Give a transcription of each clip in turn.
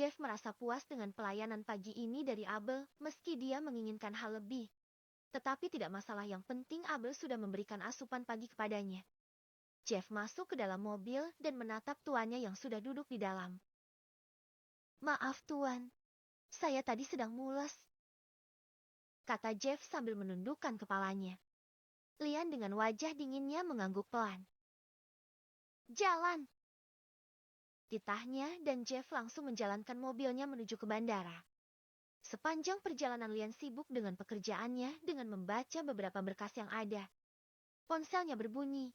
Jeff merasa puas dengan pelayanan pagi ini dari Abel, meski dia menginginkan hal lebih. Tetapi tidak masalah, yang penting Abel sudah memberikan asupan pagi kepadanya. Jeff masuk ke dalam mobil dan menatap tuannya yang sudah duduk di dalam. "Maaf tuan, saya tadi sedang mules," kata Jeff sambil menundukkan kepalanya. Lian dengan wajah dinginnya mengangguk pelan. "Jalan," titahnya, dan Jeff langsung menjalankan mobilnya menuju ke bandara. Sepanjang perjalanan Lian sibuk dengan pekerjaannya dengan membaca beberapa berkas yang ada. Ponselnya berbunyi.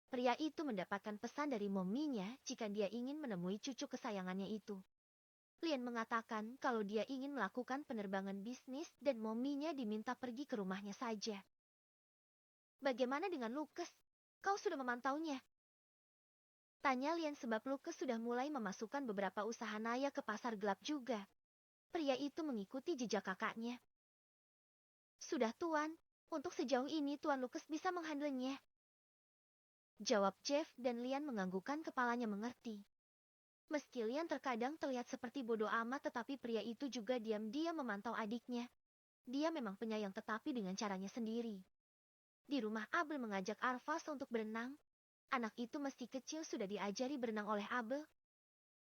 Pria itu mendapatkan pesan dari mominya jika dia ingin menemui cucu kesayangannya itu. Lian mengatakan kalau dia ingin melakukan penerbangan bisnis dan mominya diminta pergi ke rumahnya saja. "Bagaimana dengan Lucas? Kau sudah memantaunya?" tanya Lian, sebab Lucas sudah mulai memasukkan beberapa usaha Naya ke pasar gelap juga. Pria itu mengikuti jejak kakaknya. "Sudah tuan, untuk sejauh ini Tuan Lucas bisa menghandlenya," jawab Jeff, dan Lian menganggukkan kepalanya mengerti. Meski Lian terkadang terlihat seperti bodoh amat, tetapi pria itu juga diam-diam memantau adiknya. Dia memang penyayang, tetapi dengan caranya sendiri. Di rumah, Abel mengajak Arvas untuk berenang. Anak itu meski kecil sudah diajari berenang oleh Abel.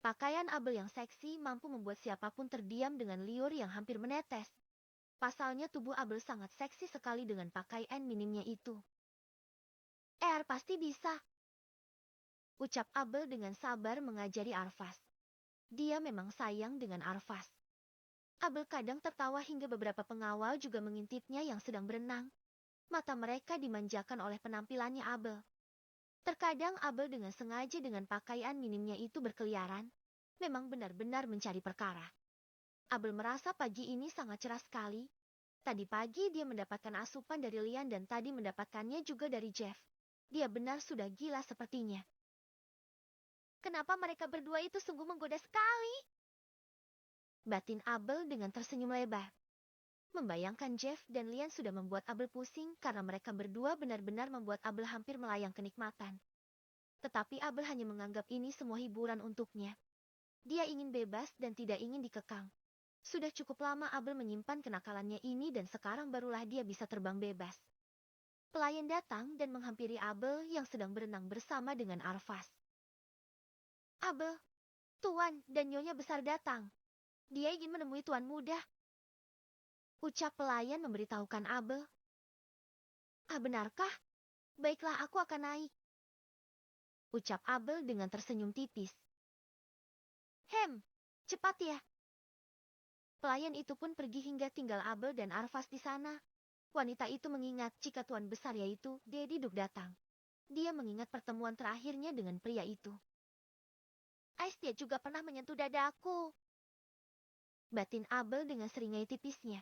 Pakaian Abel yang seksi mampu membuat siapapun terdiam dengan liur yang hampir menetes. Pasalnya tubuh Abel sangat seksi sekali dengan pakaian minimnya itu. Pasti bisa," ucap Abel dengan sabar mengajari Arvas. Dia memang sayang dengan Arvas. Abel kadang tertawa hingga beberapa pengawal juga mengintipnya yang sedang berenang. Mata mereka dimanjakan oleh penampilannya Abel. Terkadang Abel dengan sengaja dengan pakaian minimnya itu berkeliaran. Memang benar-benar mencari perkara. Abel merasa pagi ini sangat cerah sekali. Tadi pagi dia mendapatkan asupan dari Lian dan tadi mendapatkannya juga dari Jeff. Dia benar sudah gila sepertinya. "Kenapa mereka berdua itu sungguh menggoda sekali?" batin Abel dengan tersenyum lebar. Membayangkan Jeff dan Lian sudah membuat Abel pusing karena mereka berdua benar-benar membuat Abel hampir melayang kenikmatan. Tetapi Abel hanya menganggap ini semua hiburan untuknya. Dia ingin bebas dan tidak ingin dikekang. Sudah cukup lama Abel menyimpan kenakalannya ini dan sekarang barulah dia bisa terbang bebas. Pelayan datang dan menghampiri Abel yang sedang berenang bersama dengan Arvas. "Abel, Tuan dan Nyonya besar datang. Dia ingin menemui Tuan muda," ucap pelayan memberitahukan Abel. Benarkah? Baiklah, aku akan naik," ucap Abel dengan tersenyum tipis. Cepat ya." Pelayan itu pun pergi hingga tinggal Abel dan Arvas di sana. Wanita itu mengingat jika tuan besar yaitu Dedi Duk datang. Dia mengingat pertemuan terakhirnya dengan pria itu. Dia juga pernah menyentuh dadaku," batin Abel dengan seringai tipisnya.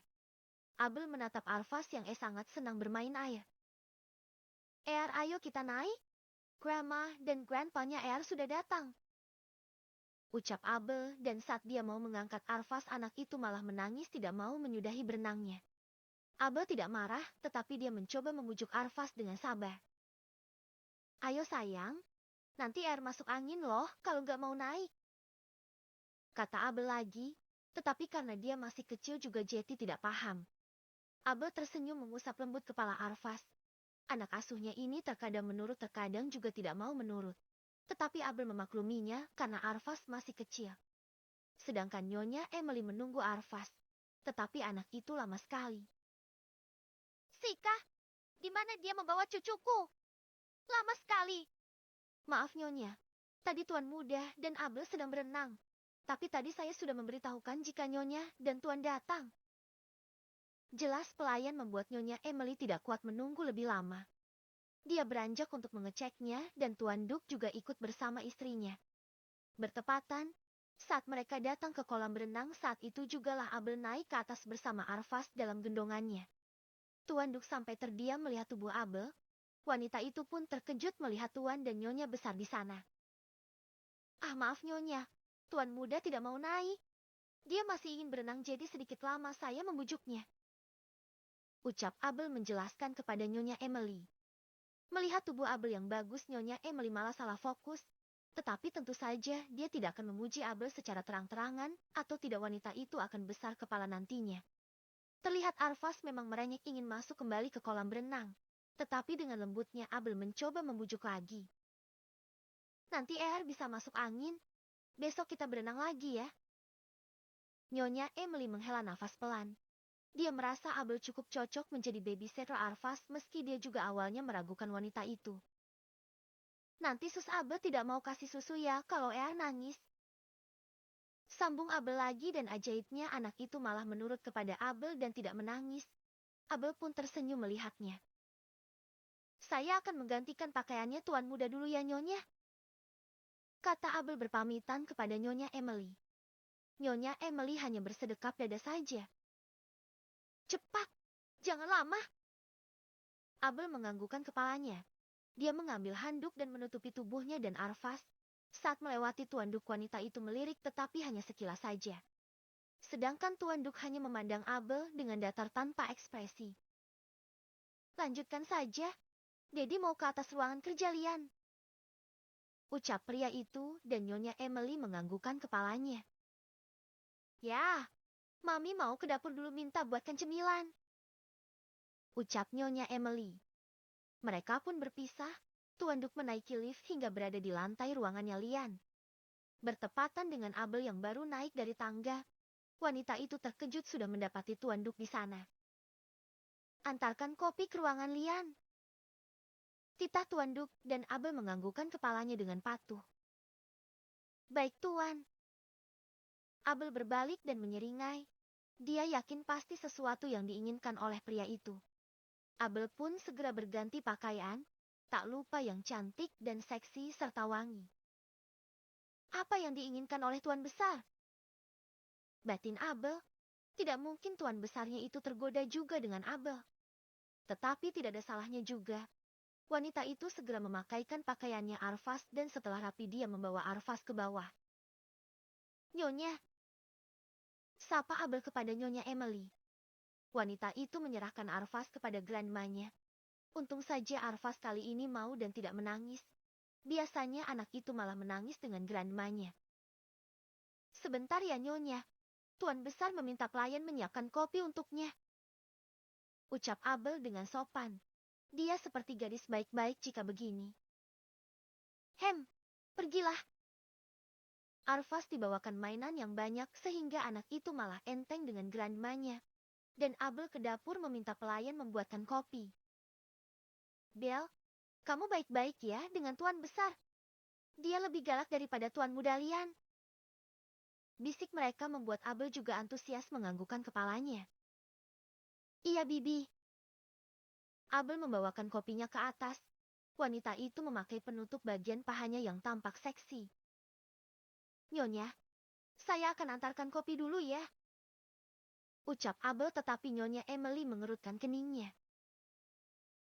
Abel menatap Arvas yang sangat senang bermain air. Ayo kita naik. Grandma dan Grandpa-nya sudah datang," ucap Abel, dan saat dia mau mengangkat Arvas, anak itu malah menangis tidak mau menyudahi berenangnya. Abel tidak marah, tetapi dia mencoba membujuk Arvas dengan sabar. "Ayo sayang, nanti masuk angin loh kalau nggak mau naik," kata Abel lagi, tetapi karena dia masih kecil juga Jetty tidak paham. Abel tersenyum mengusap lembut kepala Arvas. Anak asuhnya ini terkadang menurut, terkadang juga tidak mau menurut. Tetapi Abel memakluminya karena Arvas masih kecil. Sedangkan Nyonya Emily menunggu Arvas. Tetapi anak itu lama sekali. "Sika, di mana dia membawa cucuku? Lama sekali." "Maaf Nyonya, tadi Tuan muda dan Abel sedang berenang. Tapi tadi saya sudah memberitahukan jika Nyonya dan Tuan datang." Jelas pelayan membuat Nyonya Emily tidak kuat menunggu lebih lama. Dia beranjak untuk mengeceknya dan Tuan Duk juga ikut bersama istrinya. Bertepatan, saat mereka datang ke kolam berenang, saat itu jugalah Abel naik ke atas bersama Arvas dalam gendongannya. Tuan Duk sampai terdiam melihat tubuh Abel. Wanita itu pun terkejut melihat Tuan dan Nyonya besar di sana. Maaf Nyonya, Tuan muda tidak mau naik. Dia masih ingin berenang, jadi sedikit lama saya membujuknya," ucap Abel menjelaskan kepada Nyonya Emily. Melihat tubuh Abel yang bagus, Nyonya Emily malah salah fokus. Tetapi tentu saja dia tidak akan memuji Abel secara terang-terangan, atau tidak wanita itu akan besar kepala nantinya. Terlihat Arvas memang merengek ingin masuk kembali ke kolam berenang. Tetapi dengan lembutnya Abel mencoba membujuk lagi. Nanti Ear bisa masuk angin. Besok kita berenang lagi ya. Nyonya Emily menghela nafas pelan. Dia merasa Abel cukup cocok menjadi babysitter Arvas meski dia juga awalnya meragukan wanita itu. Nanti sus Abel tidak mau kasih susu ya kalau Ear nangis. Sambung Abel lagi dan ajaibnya anak itu malah menurut kepada Abel dan tidak menangis. Abel pun tersenyum melihatnya. Saya akan menggantikan pakaiannya tuan muda dulu ya Nyonya. Kata Abel berpamitan kepada Nyonya Emily. Nyonya Emily hanya bersedekap dada saja. Cepat, jangan lama. Abel menganggukkan kepalanya. Dia mengambil handuk dan menutupi tubuhnya dan Arvas. Saat melewati tuan duk wanita itu melirik tetapi hanya sekilas saja. Sedangkan tuan duk hanya memandang Abel dengan datar tanpa ekspresi. Lanjutkan saja. Dedi mau ke atas ruangan kerja Lian. Ucap pria itu dan Nyonya Emily menganggukkan kepalanya. Ya, Mami mau ke dapur dulu minta buatkan cemilan. Ucap Nyonya Emily. Mereka pun berpisah. Tuan Duk menaiki lift hingga berada di lantai ruangannya Lian. Bertepatan dengan Abel yang baru naik dari tangga, wanita itu terkejut sudah mendapati Tuan Duk di sana. Antarkan kopi ke ruangan Lian. Titah Tuan Duk dan Abel menganggukkan kepalanya dengan patuh. Baik Tuan. Abel berbalik dan menyeringai. Dia yakin pasti sesuatu yang diinginkan oleh pria itu. Abel pun segera berganti pakaian, tak lupa yang cantik dan seksi serta wangi. Apa yang diinginkan oleh Tuan Besar? Batin Abel, tidak mungkin Tuan Besarnya itu tergoda juga dengan Abel. Tetapi tidak ada salahnya juga. Wanita itu segera memakaikan pakaiannya Arvas dan setelah rapi dia membawa Arvas ke bawah. Nyonya, sapa Abel kepada Nyonya Emily. Wanita itu menyerahkan Arvas kepada grandmanya. Untung saja Arvas kali ini mau dan tidak menangis. Biasanya anak itu malah menangis dengan grandmanya. Sebentar ya Nyonya, Tuan Besar meminta pelayan menyiapkan kopi untuknya. Ucap Abel dengan sopan. Dia seperti gadis baik-baik jika begini. Pergilah. Arvas dibawakan mainan yang banyak sehingga anak itu malah enteng dengan grandmanya. Dan Abel ke dapur meminta pelayan membuatkan kopi. Bel, kamu baik-baik ya dengan Tuan Besar. Dia lebih galak daripada Tuan Muda Lian. Bisik mereka membuat Abel juga antusias menganggukkan kepalanya. Iya Bibi. Abel membawakan kopinya ke atas. Wanita itu memakai penutup bagian pahanya yang tampak seksi. Nyonya, saya akan antarkan kopi dulu ya. Ucap Abel tetapi Nyonya Emily mengerutkan keningnya.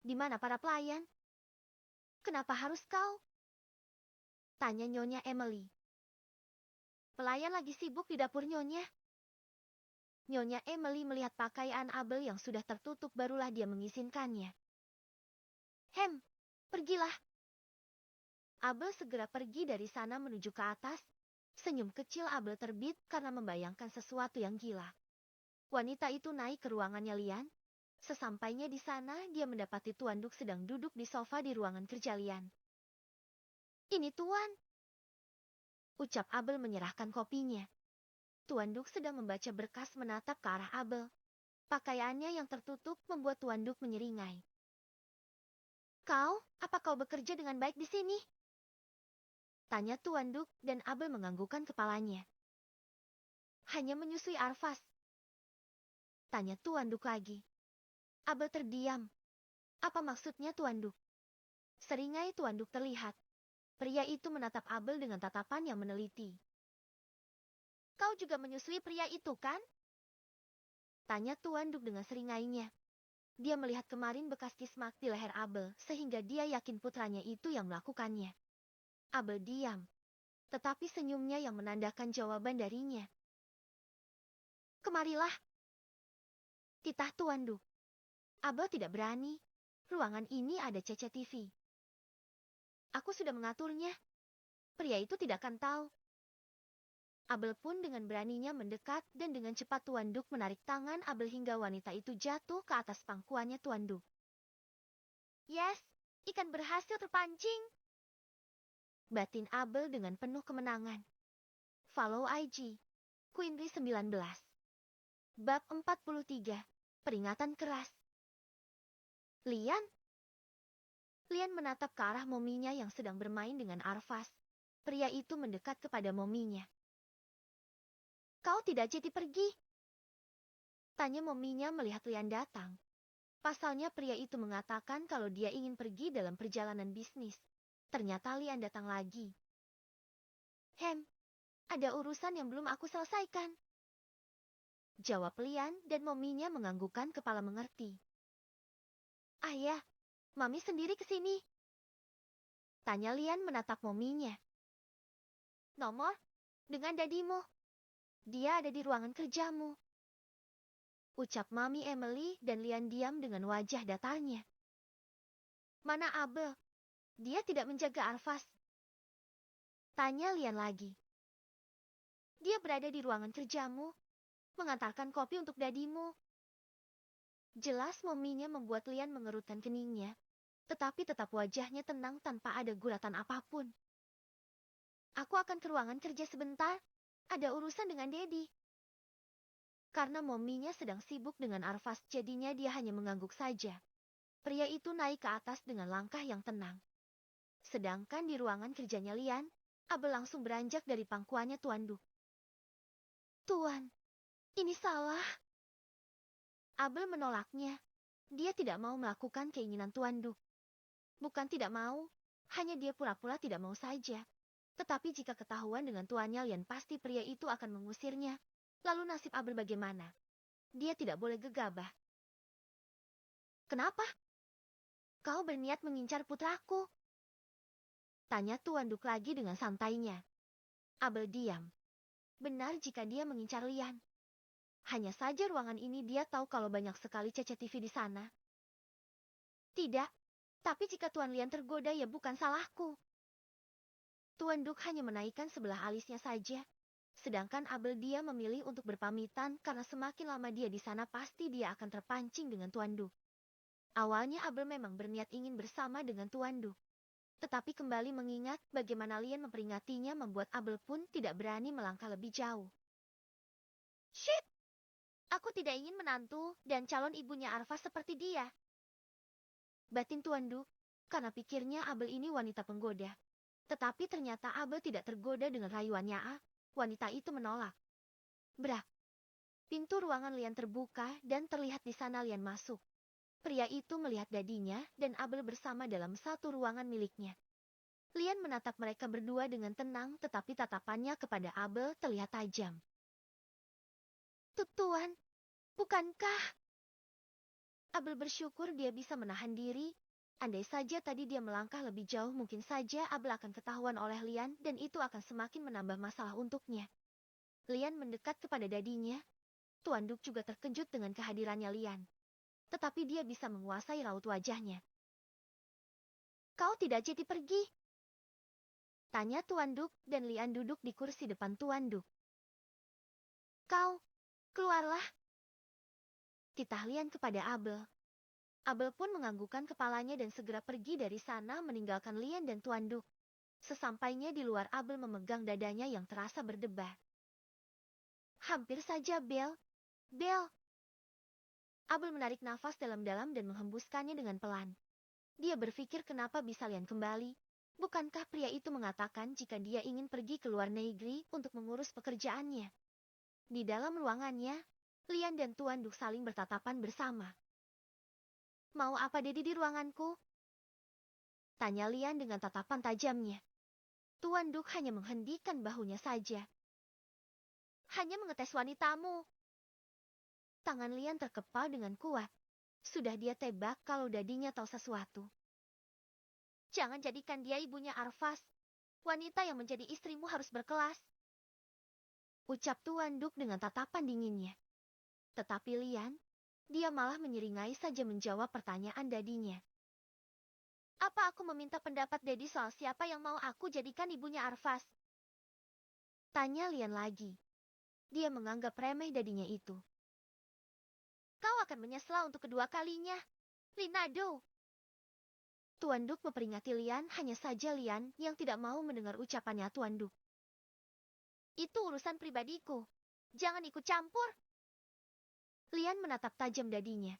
Di mana para pelayan? Kenapa harus kau? Tanya Nyonya Emily. Pelayan lagi sibuk di dapur Nyonya. Nyonya Emily melihat pakaian Abel yang sudah tertutup barulah dia mengizinkannya. Pergilah. Abel segera pergi dari sana menuju ke atas. Senyum kecil Abel terbit karena membayangkan sesuatu yang gila. Wanita itu naik ke ruangannya Lian. Sesampainya di sana, dia mendapati Tuan Duk sedang duduk di sofa di ruangan kerja Lian. Ini Tuan. Ucap Abel menyerahkan kopinya. Tuan Duk sedang membaca berkas menatap ke arah Abel. Pakaiannya yang tertutup membuat Tuan Duk menyeringai. Apa kau bekerja dengan baik di sini? Tanya Tuan Duk dan Abel menganggukkan kepalanya. Hanya menyusui Arvas. Tanya Tuan Duk lagi. Abel terdiam. Apa maksudnya Tuan Duk? Seringai Tuan Duk terlihat. Pria itu menatap Abel dengan tatapan yang meneliti. Kau juga menyusui pria itu kan? Tanya Tuan Duk dengan seringainya. Dia melihat kemarin bekas kismak di leher Abel sehingga dia yakin putranya itu yang melakukannya. Abel diam. Tetapi senyumnya yang menandakan jawaban darinya. Kemarilah. Titah Tuan Duk. Abel tidak berani. Ruangan ini ada CCTV. Aku sudah mengaturnya. pria itu tidak akan tahu. Abel pun dengan beraninya mendekat dan dengan cepat Tuan Duk menarik tangan Abel hingga wanita itu jatuh ke atas pangkuannya Tuan Duk. Yes, ikan berhasil terpancing. Batin Abel dengan penuh kemenangan. Follow IG. Queenry 19. Bab 43. Peringatan keras. Lian? Lian menatap ke arah mominya yang sedang bermain dengan Arvas. Pria itu mendekat kepada mominya. Kau tidak jadi pergi? Tanya mominya melihat Lian datang. Pasalnya pria itu mengatakan kalau dia ingin pergi dalam perjalanan bisnis. Ternyata Lian datang lagi. Ada urusan yang belum aku selesaikan. Jawab Lian dan mominya menganggukkan kepala mengerti. Ayah, Mami sendiri ke sini. Tanya Lian menatap mominya. Nomor? Dengan dadimu. Dia ada di ruangan kerjamu. Ucap Mami Emily dan Lian diam dengan wajah datarnya. Mana Abel? Dia tidak menjaga Arvas. Tanya Lian lagi. Dia berada di ruangan kerjamu, mengantarkan kopi untuk dadimu. Jelas mominya membuat Lian mengerutkan keningnya, tetapi tetap wajahnya tenang tanpa ada guratan apapun. Aku akan ke ruangan kerja sebentar, ada urusan dengan Dedi. Karena mominya sedang sibuk dengan Arvas, jadinya dia hanya mengangguk saja. Pria itu naik ke atas dengan langkah yang tenang. Sedangkan di ruangan kerjanya Lian, Abel langsung beranjak dari pangkuannya Tuan Duk. Tuan, ini salah. Abel menolaknya. Dia tidak mau melakukan keinginan Tuan Duk. Bukan tidak mau, hanya dia pura-pura tidak mau saja. Tetapi jika ketahuan dengan tuannya Lian, pasti pria itu akan mengusirnya. Lalu nasib Abel bagaimana? Dia tidak boleh gegabah. Kenapa? Kau berniat mengincar putraku? Tanya Tuan Duk lagi dengan santainya. Abel diam. Benar jika dia mengincar Lian. Hanya saja ruangan ini dia tahu kalau banyak sekali CCTV di sana. Tidak, tapi jika Tuan Lian tergoda ya bukan salahku. Tuan Duk hanya menaikkan sebelah alisnya saja. Sedangkan Abel dia memilih untuk berpamitan karena semakin lama dia di sana pasti dia akan terpancing dengan Tuan Duk. Awalnya Abel memang berniat ingin bersama dengan Tuan Duk. Tetapi kembali mengingat bagaimana Lian memperingatinya membuat Abel pun tidak berani melangkah lebih jauh. Shit! Aku tidak ingin menantu dan calon ibunya Arvas seperti dia. Batin Tuan Duk, karena pikirnya Abel ini wanita penggoda. Tetapi ternyata Abel tidak tergoda dengan rayuannya. Wanita itu menolak. Brak. Pintu ruangan Lian terbuka dan terlihat di sana Lian masuk. Pria itu melihat dadinya dan Abel bersama dalam satu ruangan miliknya. Lian menatap mereka berdua dengan tenang, tetapi tatapannya kepada Abel terlihat tajam. Tuan, bukankah? Abel bersyukur dia bisa menahan diri. Andai saja tadi dia melangkah lebih jauh, mungkin saja Abel akan ketahuan oleh Lian dan itu akan semakin menambah masalah untuknya. Lian mendekat kepada dadinya. Tuan Duk juga terkejut dengan kehadirannya Lian. Tetapi dia bisa menguasai raut wajahnya. Kau tidak jadi pergi? Tanya Tuan Duk dan Lian duduk di kursi depan Tuan Duk. Kau, keluarlah. Titah Lian kepada Abel. Abel pun menganggukkan kepalanya dan segera pergi dari sana meninggalkan Lian dan Tuan Duk. Sesampainya di luar Abel memegang dadanya yang terasa berdebar. Hampir saja Bel. Abel menarik nafas dalam-dalam dan menghembuskannya dengan pelan. Dia berpikir kenapa bisa Lian kembali. Bukankah pria itu mengatakan jika dia ingin pergi ke luar negeri untuk mengurus pekerjaannya? Di dalam ruangannya, Lian dan Tuan Duk saling bertatapan bersama. Mau apa Dedi di ruanganku? Tanya Lian dengan tatapan tajamnya. Tuan Duk hanya menghendikan bahunya saja. Hanya mengetes wanitamu. Tangan Lian terkepal dengan kuat. Sudah dia tebak kalau dadinya tahu sesuatu. Jangan jadikan dia ibunya Arvas. Wanita yang menjadi istrimu harus berkelas. Ucap Tuan Duk dengan tatapan dinginnya. Tetapi Lian, dia malah menyeringai saja menjawab pertanyaan dadinya. Apa aku meminta pendapat Dedi soal siapa yang mau aku jadikan ibunya Arvas? Tanya Lian lagi. Dia menganggap remeh dadinya itu. Kau akan menyesal untuk kedua kalinya, Linado. Tuan Duk memperingati Lian, hanya saja Lian yang tidak mau mendengar ucapannya Tuan Duk. Itu urusan pribadiku. Jangan ikut campur. Lian menatap tajam dadinya.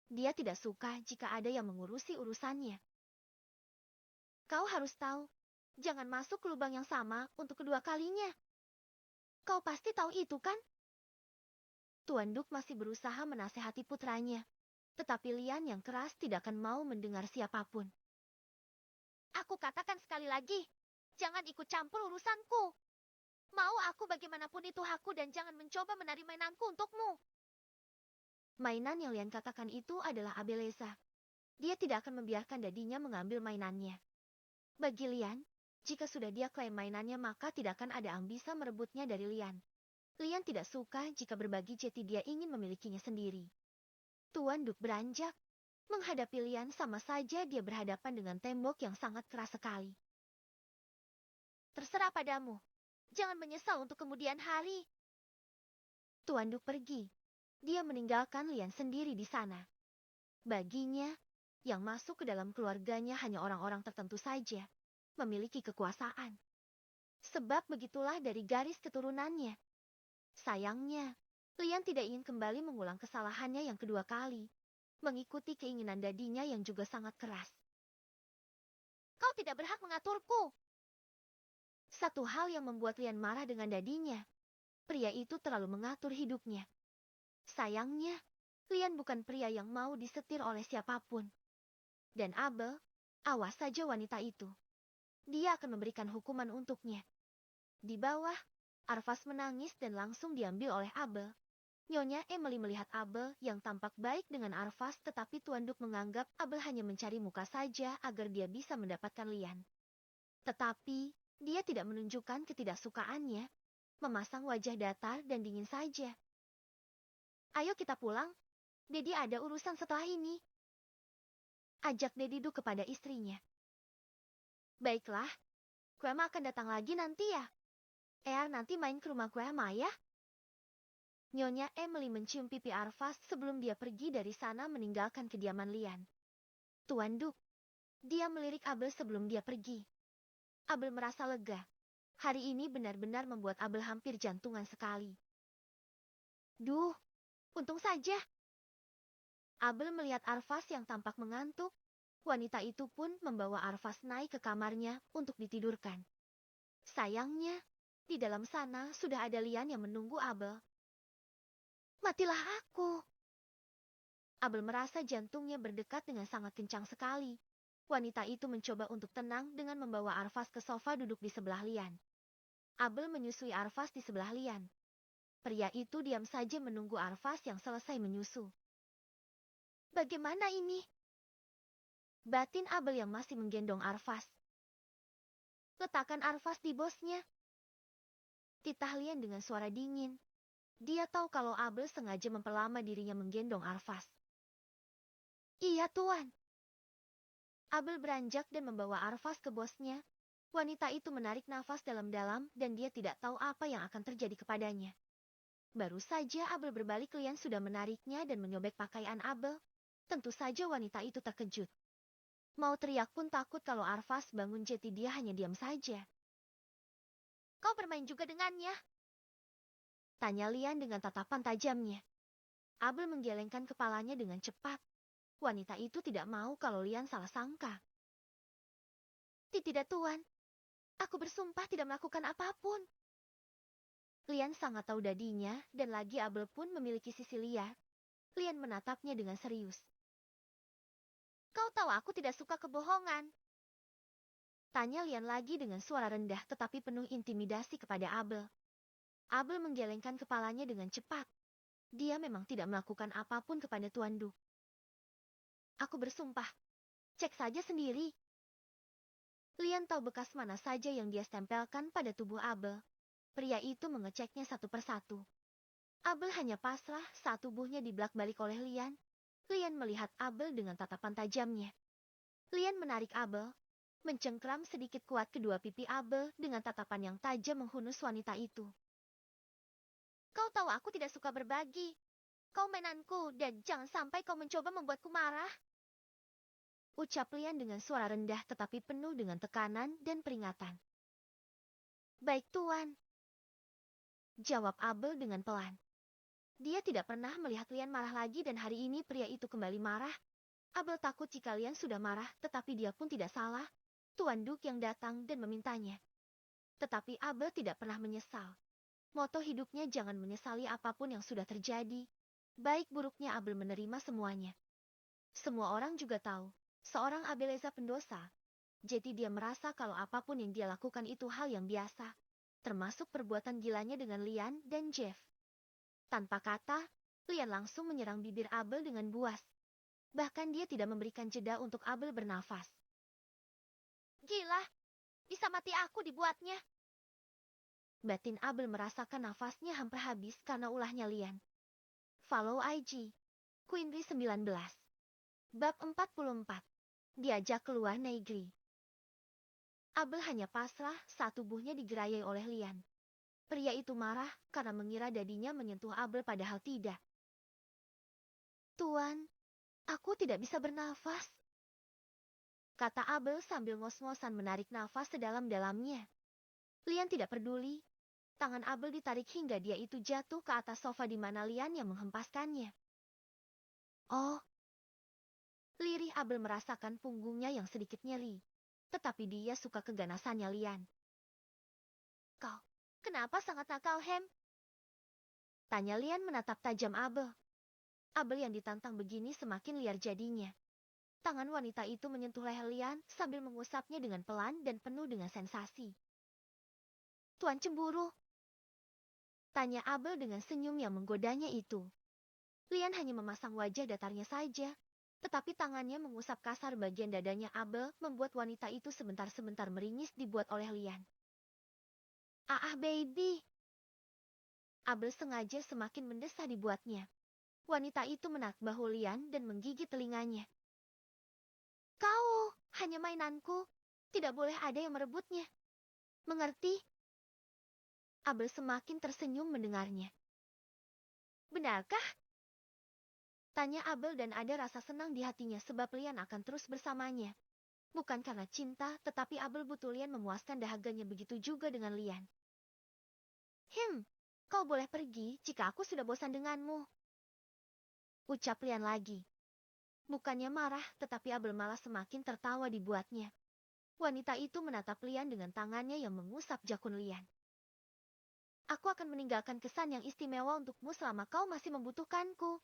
Dia tidak suka jika ada yang mengurusi urusannya. Kau harus tahu, jangan masuk ke lubang yang sama untuk kedua kalinya. Kau pasti tahu itu kan? Tuan Duk masih berusaha menasehati putranya. Tetapi Lian yang keras tidak akan mau mendengar siapapun. Aku katakan sekali lagi, jangan ikut campur urusanku. Mau aku bagaimanapun itu hakku dan jangan mencoba menarik mainanku untukmu. Mainan yang Lian katakan itu adalah Abeleza. Dia tidak akan membiarkan dadinya mengambil mainannya. Bagi Lian, jika sudah dia klaim mainannya maka tidak akan ada yang bisa merebutnya dari Lian. Lian tidak suka jika berbagi jati dia ingin memilikinya sendiri. Tuan Duk beranjak. Menghadapi Lian sama saja dia berhadapan dengan tembok yang sangat keras sekali. Terserah padamu. Jangan menyesal untuk kemudian hari. Tuan Duk pergi. Dia meninggalkan Lian sendiri di sana. Baginya, yang masuk ke dalam keluarganya hanya orang-orang tertentu saja, memiliki kekuasaan. Sebab begitulah dari garis keturunannya. Sayangnya, Lian tidak ingin kembali mengulang kesalahannya yang kedua kali. Mengikuti keinginan dadinya yang juga sangat keras. Kau tidak berhak mengaturku. Satu hal yang membuat Lian marah dengan dadinya. Pria itu terlalu mengatur hidupnya. Sayangnya, Lian bukan pria yang mau disetir oleh siapapun. Dan Abel, awas saja wanita itu. Dia akan memberikan hukuman untuknya. Di bawah, Arvas menangis dan langsung diambil oleh Abel. Nyonya Emily melihat Abel yang tampak baik dengan Arvas, tetapi Tuan Duk menganggap Abel hanya mencari muka saja agar dia bisa mendapatkan Lian. Tetapi, dia tidak menunjukkan ketidaksukaannya, memasang wajah datar dan dingin saja. Ayo kita pulang, Dedi ada urusan setelah ini. Ajak Dedi Duk kepada istrinya. Baiklah, Grandma akan datang lagi nanti ya. Nanti main ke rumah Grandma ya. Nyonya Emily mencium pipi Arvas sebelum dia pergi dari sana meninggalkan kediaman Lian. Tuan Duk. Dia melirik Abel sebelum dia pergi. Abel merasa lega. Hari ini benar-benar membuat Abel hampir jantungan sekali. Duh, untung saja. Abel melihat Arvas yang tampak mengantuk. Wanita itu pun membawa Arvas naik ke kamarnya untuk ditidurkan. Sayangnya, di dalam sana sudah ada Lian yang menunggu Abel. Matilah aku. Abel merasa jantungnya berdekat dengan sangat kencang sekali. Wanita itu mencoba untuk tenang dengan membawa Arvas ke sofa duduk di sebelah Lian. Abel menyusui Arvas di sebelah Lian. Pria itu diam saja menunggu Arvas yang selesai menyusu. Bagaimana ini? Batin Abel yang masih menggendong Arvas. Letakkan Arvas di bosnya. Titah Lian dengan suara dingin. Dia tahu kalau Abel sengaja memperlama dirinya menggendong Arvas. Iya, Tuan. Abel beranjak dan membawa Arvas ke bosnya. Wanita itu menarik nafas dalam-dalam dan dia tidak tahu apa yang akan terjadi kepadanya. Baru saja Abel berbalik, Lian sudah menariknya dan menyobek pakaian Abel. Tentu saja wanita itu terkejut. Mau teriak pun takut kalau Arvas bangun, jadi dia hanya diam saja. Kau bermain juga dengannya? Tanya Lian dengan tatapan tajamnya. Abel menggelengkan kepalanya dengan cepat. Wanita itu tidak mau kalau Lian salah sangka. Tidak, Tuan. Aku bersumpah tidak melakukan apapun. Lian sangat tahu dadinya, dan lagi Abel pun memiliki sisi liar. Lian menatapnya dengan serius. Kau tahu aku tidak suka kebohongan. Tanya Lian lagi dengan suara rendah tetapi penuh intimidasi kepada Abel. Abel menggelengkan kepalanya dengan cepat. Dia memang tidak melakukan apapun kepada Tuan Duk. Aku bersumpah. Cek saja sendiri. Lian tahu bekas mana saja yang dia stempelkan pada tubuh Abel. Pria itu mengeceknya satu persatu. Abel hanya pasrah saat tubuhnya dibelak-balik oleh Lian. Lian melihat Abel dengan tatapan tajamnya. Lian menarik Abel, mencengkram sedikit kuat kedua pipi Abel dengan tatapan yang tajam menghunus wanita itu. Kau tahu aku tidak suka berbagi. Kau mainanku dan jangan sampai kau mencoba membuatku marah. Ucap Lian dengan suara rendah tetapi penuh dengan tekanan dan peringatan. Baik Tuan. Jawab Abel dengan pelan. Dia tidak pernah melihat Lian marah lagi dan hari ini pria itu kembali marah. Abel takut jika Lian sudah marah tetapi dia pun tidak salah. Tuan Duke yang datang dan memintanya. Tetapi Abel tidak pernah menyesal. Moto hidupnya jangan menyesali apapun yang sudah terjadi. Baik buruknya Abel menerima semuanya. Semua orang juga tahu, seorang Abeleza pendosa. Jadi dia merasa kalau apapun yang dia lakukan itu hal yang biasa. Termasuk perbuatan gilanya dengan Lian dan Jeff. Tanpa kata, Lian langsung menyerang bibir Abel dengan buas. Bahkan dia tidak memberikan jeda untuk Abel bernafas. Gila, bisa mati aku dibuatnya. Batin Abel merasakan nafasnya hampir habis karena ulahnya Lian. Follow IG. Queenry 19. Bab 44. Diajak keluar negeri. Abel hanya pasrah saat tubuhnya digerayai oleh Lian. Pria itu marah karena mengira dadinya menyentuh Abel padahal tidak. Tuan, aku tidak bisa bernafas. Kata Abel sambil ngos-ngosan menarik nafas sedalam-dalamnya. Lian tidak peduli. Tangan Abel ditarik hingga dia itu jatuh ke atas sofa di mana Lian yang menghempaskannya. Oh. Lirih Abel merasakan punggungnya yang sedikit nyeri. Tetapi dia suka keganasannya Lian. Kau, kenapa sangat nakal, Hem? Tanya Lian menatap tajam Abel. Abel yang ditantang begini semakin liar jadinya. Tangan wanita itu menyentuh leher Lian sambil mengusapnya dengan pelan dan penuh dengan sensasi. Tuan cemburu? Tanya Abel dengan senyum yang menggodanya itu. Lian hanya memasang wajah datarnya saja. Tetapi tangannya mengusap kasar bagian dadanya Abel membuat wanita itu sebentar-sebentar meringis dibuat oleh Lian. Baby. Abel sengaja semakin mendesah dibuatnya. Wanita itu menarik bahu Lian dan menggigit telinganya. Kau, hanya mainanku. Tidak boleh ada yang merebutnya. Mengerti? Abel semakin tersenyum mendengarnya. Benarkah? Tanya Abel dan ada rasa senang di hatinya sebab Lian akan terus bersamanya. Bukan karena cinta, tetapi Abel butuh Lian memuaskan dahaganya begitu juga dengan Lian. Kau boleh pergi jika aku sudah bosan denganmu. Ucap Lian lagi. Bukannya marah, tetapi Abel malah semakin tertawa dibuatnya. Wanita itu menatap Lian dengan tangannya yang mengusap jakun Lian. Aku akan meninggalkan kesan yang istimewa untukmu selama kau masih membutuhkanku.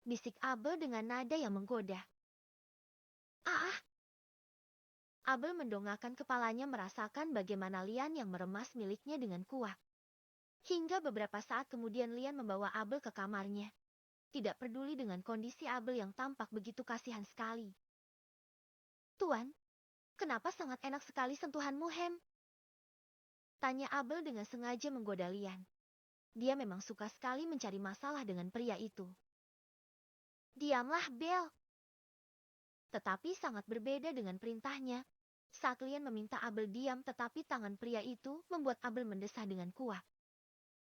Bisik Abel dengan nada yang menggoda. Abel mendongakkan kepalanya merasakan bagaimana Lian yang meremas miliknya dengan kuat. Hingga beberapa saat kemudian Lian membawa Abel ke kamarnya. Tidak peduli dengan kondisi Abel yang tampak begitu kasihan sekali. Tuan, kenapa sangat enak sekali sentuhanmu, Hem? Tanya Abel dengan sengaja menggoda Lian. Dia memang suka sekali mencari masalah dengan pria itu. Diamlah, Bel. Tetapi sangat berbeda dengan perintahnya. Saat Lian meminta Abel diam tetapi tangan pria itu membuat Abel mendesah dengan kuat.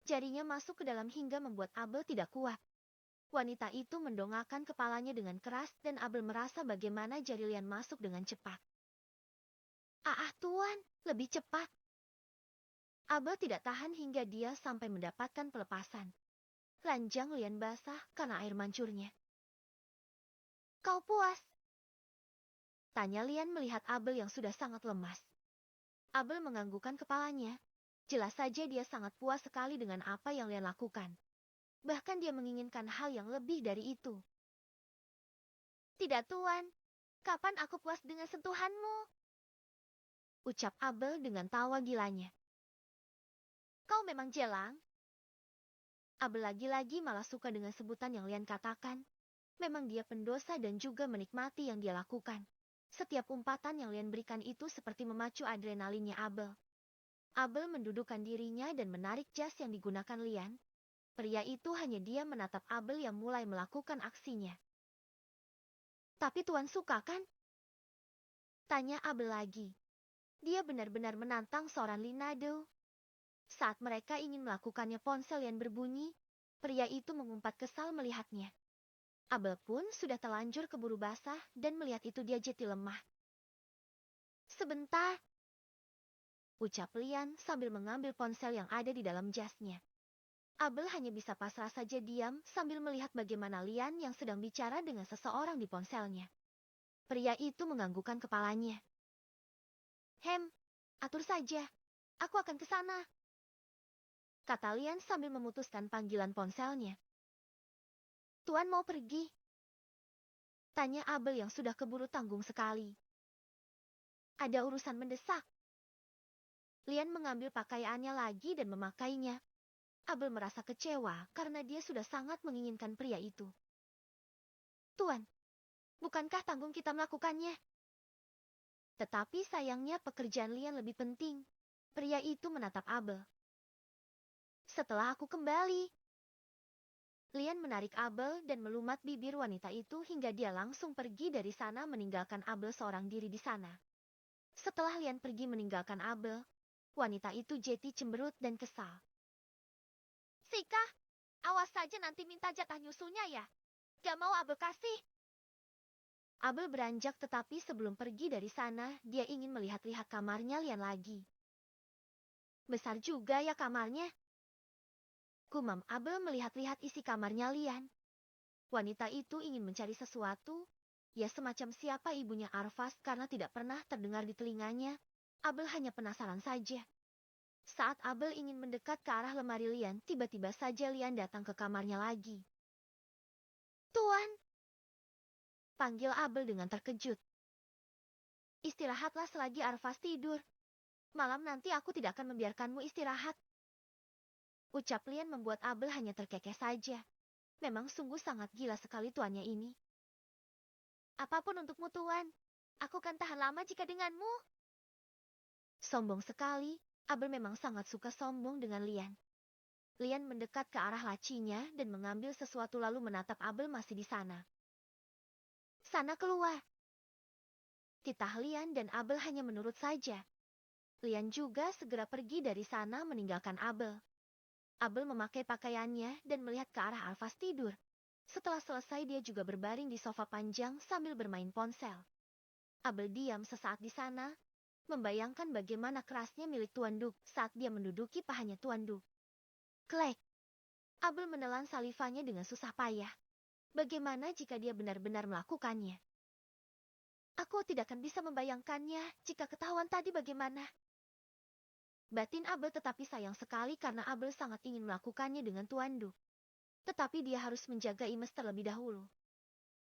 Jarinya masuk ke dalam hingga membuat Abel tidak kuat. Wanita itu mendongakkan kepalanya dengan keras dan Abel merasa bagaimana jari Lian masuk dengan cepat. Tuan, lebih cepat. Abel tidak tahan hingga dia sampai mendapatkan pelepasan. Ranjang Lian basah karena air mancurnya. Kau puas? Tanya Lian melihat Abel yang sudah sangat lemas. Abel menganggukkan kepalanya. Jelas saja dia sangat puas sekali dengan apa yang Lian lakukan. Bahkan dia menginginkan hal yang lebih dari itu. Tidak, Tuan. Kapan aku puas dengan sentuhanmu? Ucap Abel dengan tawa gilanya. Kau memang jelang. Abel lagi-lagi malah suka dengan sebutan yang Lian katakan. Memang dia pendosa dan juga menikmati yang dia lakukan. Setiap umpatan yang Lian berikan itu seperti memacu adrenalinnya Abel. Abel mendudukkan dirinya dan menarik jas yang digunakan Lian. Pria itu hanya dia menatap Abel yang mulai melakukan aksinya. Tapi Tuan suka kan? Tanya Abel lagi. Dia benar-benar menantang seorang Linado. Saat mereka ingin melakukannya, ponsel yang berbunyi. Pria itu mengumpat kesal melihatnya. Abel pun sudah terlanjur keburu basah dan melihat itu dia jadi lemah. Sebentar, ucap Lian sambil mengambil ponsel yang ada di dalam jasnya. Abel hanya bisa pasrah saja diam sambil melihat bagaimana Lian yang sedang bicara dengan seseorang di ponselnya. Pria itu menganggukkan kepalanya. Atur saja. Aku akan ke sana, kata Lian sambil memutuskan panggilan ponselnya. Tuan mau pergi? Tanya Abel yang sudah keburu tanggung sekali. Ada urusan mendesak. Lian mengambil pakaiannya lagi dan memakainya. Abel merasa kecewa karena dia sudah sangat menginginkan pria itu. Tuan, bukankah tanggung kita melakukannya? Tetapi sayangnya pekerjaan Lian lebih penting. Pria itu menatap Abel. Setelah aku kembali. Lian menarik Abel dan melumat bibir wanita itu hingga dia langsung pergi dari sana meninggalkan Abel seorang diri di sana. Setelah Lian pergi meninggalkan Abel, wanita itu jadi cemberut dan kesal. Sika, awas saja nanti minta jatah nyusulnya ya. Gak mau Abel kasih. Abel beranjak tetapi sebelum pergi dari sana, dia ingin melihat-lihat kamarnya Lian lagi. Besar juga ya kamarnya. Gumam Abel melihat-lihat isi kamarnya Lian. Wanita itu ingin mencari sesuatu, ya semacam siapa ibunya Arvas karena tidak pernah terdengar di telinganya. Abel hanya penasaran saja. Saat Abel ingin mendekat ke arah lemari Lian, tiba-tiba saja Lian datang ke kamarnya lagi. Tuan! Panggil Abel dengan terkejut. Istirahatlah selagi Arvas tidur. Malam nanti aku tidak akan membiarkanmu istirahat. Ucap Lian membuat Abel hanya terkekeh saja. Memang sungguh sangat gila sekali tuannya ini. Apapun untukmu, Tuan. Aku kan tahan lama jika denganmu. Sombong sekali, Abel memang sangat suka sombong dengan Lian. Lian mendekat ke arah lacinya dan mengambil sesuatu lalu menatap Abel masih di sana. Sana keluar. Titah Lian dan Abel hanya menurut saja. Lian juga segera pergi dari sana meninggalkan Abel. Abel memakai pakaiannya dan melihat ke arah Arvas tidur. Setelah selesai dia juga berbaring di sofa panjang sambil bermain ponsel. Abel diam sesaat di sana, membayangkan bagaimana kerasnya milik Tuan Duk saat dia menduduki pahanya Tuan Duk. Klek! Abel menelan salivanya dengan susah payah. Bagaimana jika dia benar-benar melakukannya? Aku tidak akan bisa membayangkannya jika ketahuan tadi bagaimana. Batin Abel tetapi sayang sekali karena Abel sangat ingin melakukannya dengan Tuan Duk. Tetapi dia harus menjaga Imes terlebih dahulu.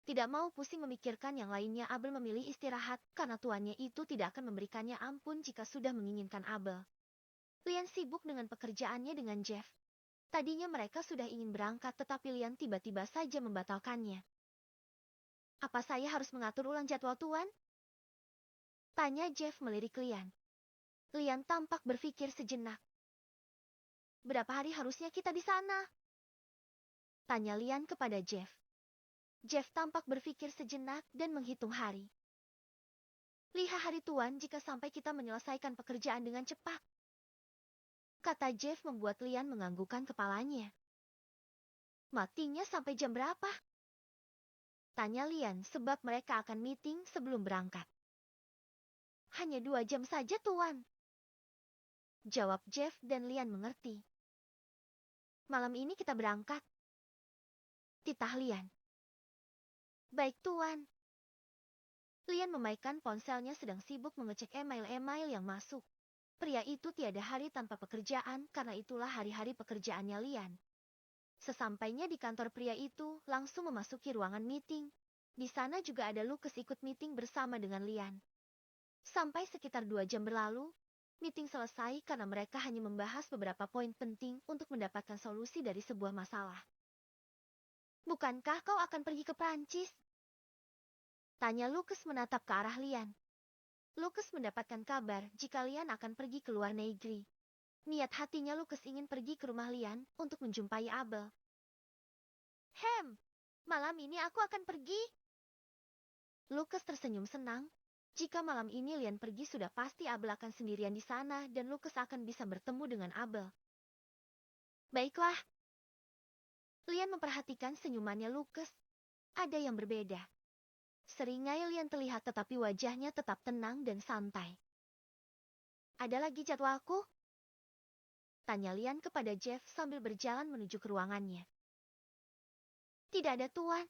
Tidak mau pusing memikirkan yang lainnya, Abel memilih istirahat karena tuannya itu tidak akan memberikannya ampun jika sudah menginginkan Abel. Lian sibuk dengan pekerjaannya dengan Jeff. Tadinya mereka sudah ingin berangkat tetapi Lian tiba-tiba saja membatalkannya. Apa saya harus mengatur ulang jadwal Tuan? Tanya Jeff melirik Lian. Lian tampak berpikir sejenak. Berapa hari harusnya kita di sana? Tanya Lian kepada Jeff. Jeff tampak berpikir sejenak dan menghitung hari. Lihat hari Tuan jika sampai kita menyelesaikan pekerjaan dengan cepat. Kata Jeff membuat Lian menganggukkan kepalanya. Matinya sampai jam berapa? Tanya Lian sebab mereka akan meeting sebelum berangkat. Hanya 2 jam saja Tuan. Jawab Jeff dan Lian mengerti. Malam ini kita berangkat. Titah Lian. Baik Tuan. Lian memaikan ponselnya sedang sibuk mengecek email-email yang masuk. Pria itu tiada hari tanpa pekerjaan karena itulah hari-hari pekerjaannya Lian. Sesampainya di kantor pria itu langsung memasuki ruangan meeting. Di sana juga ada Lucas ikut meeting bersama dengan Lian. Sampai sekitar 2 jam berlalu, meeting selesai karena mereka hanya membahas beberapa poin penting untuk mendapatkan solusi dari sebuah masalah. Bukankah kau akan pergi ke Prancis? Tanya Lucas menatap ke arah Lian. Lucas mendapatkan kabar jika Lian akan pergi ke luar negeri. Niat hatinya Lucas ingin pergi ke rumah Lian untuk menjumpai Abel. Malam ini aku akan pergi. Lucas tersenyum senang. Jika malam ini Lian pergi sudah pasti Abel akan sendirian di sana dan Lucas akan bisa bertemu dengan Abel. Baiklah. Lian memperhatikan senyumannya Lucas. Ada yang berbeda. Seringai Lian terlihat tetapi wajahnya tetap tenang dan santai. Ada lagi jadwalku? Tanya Lian kepada Jeff sambil berjalan menuju ke ruangannya. Tidak ada tuan.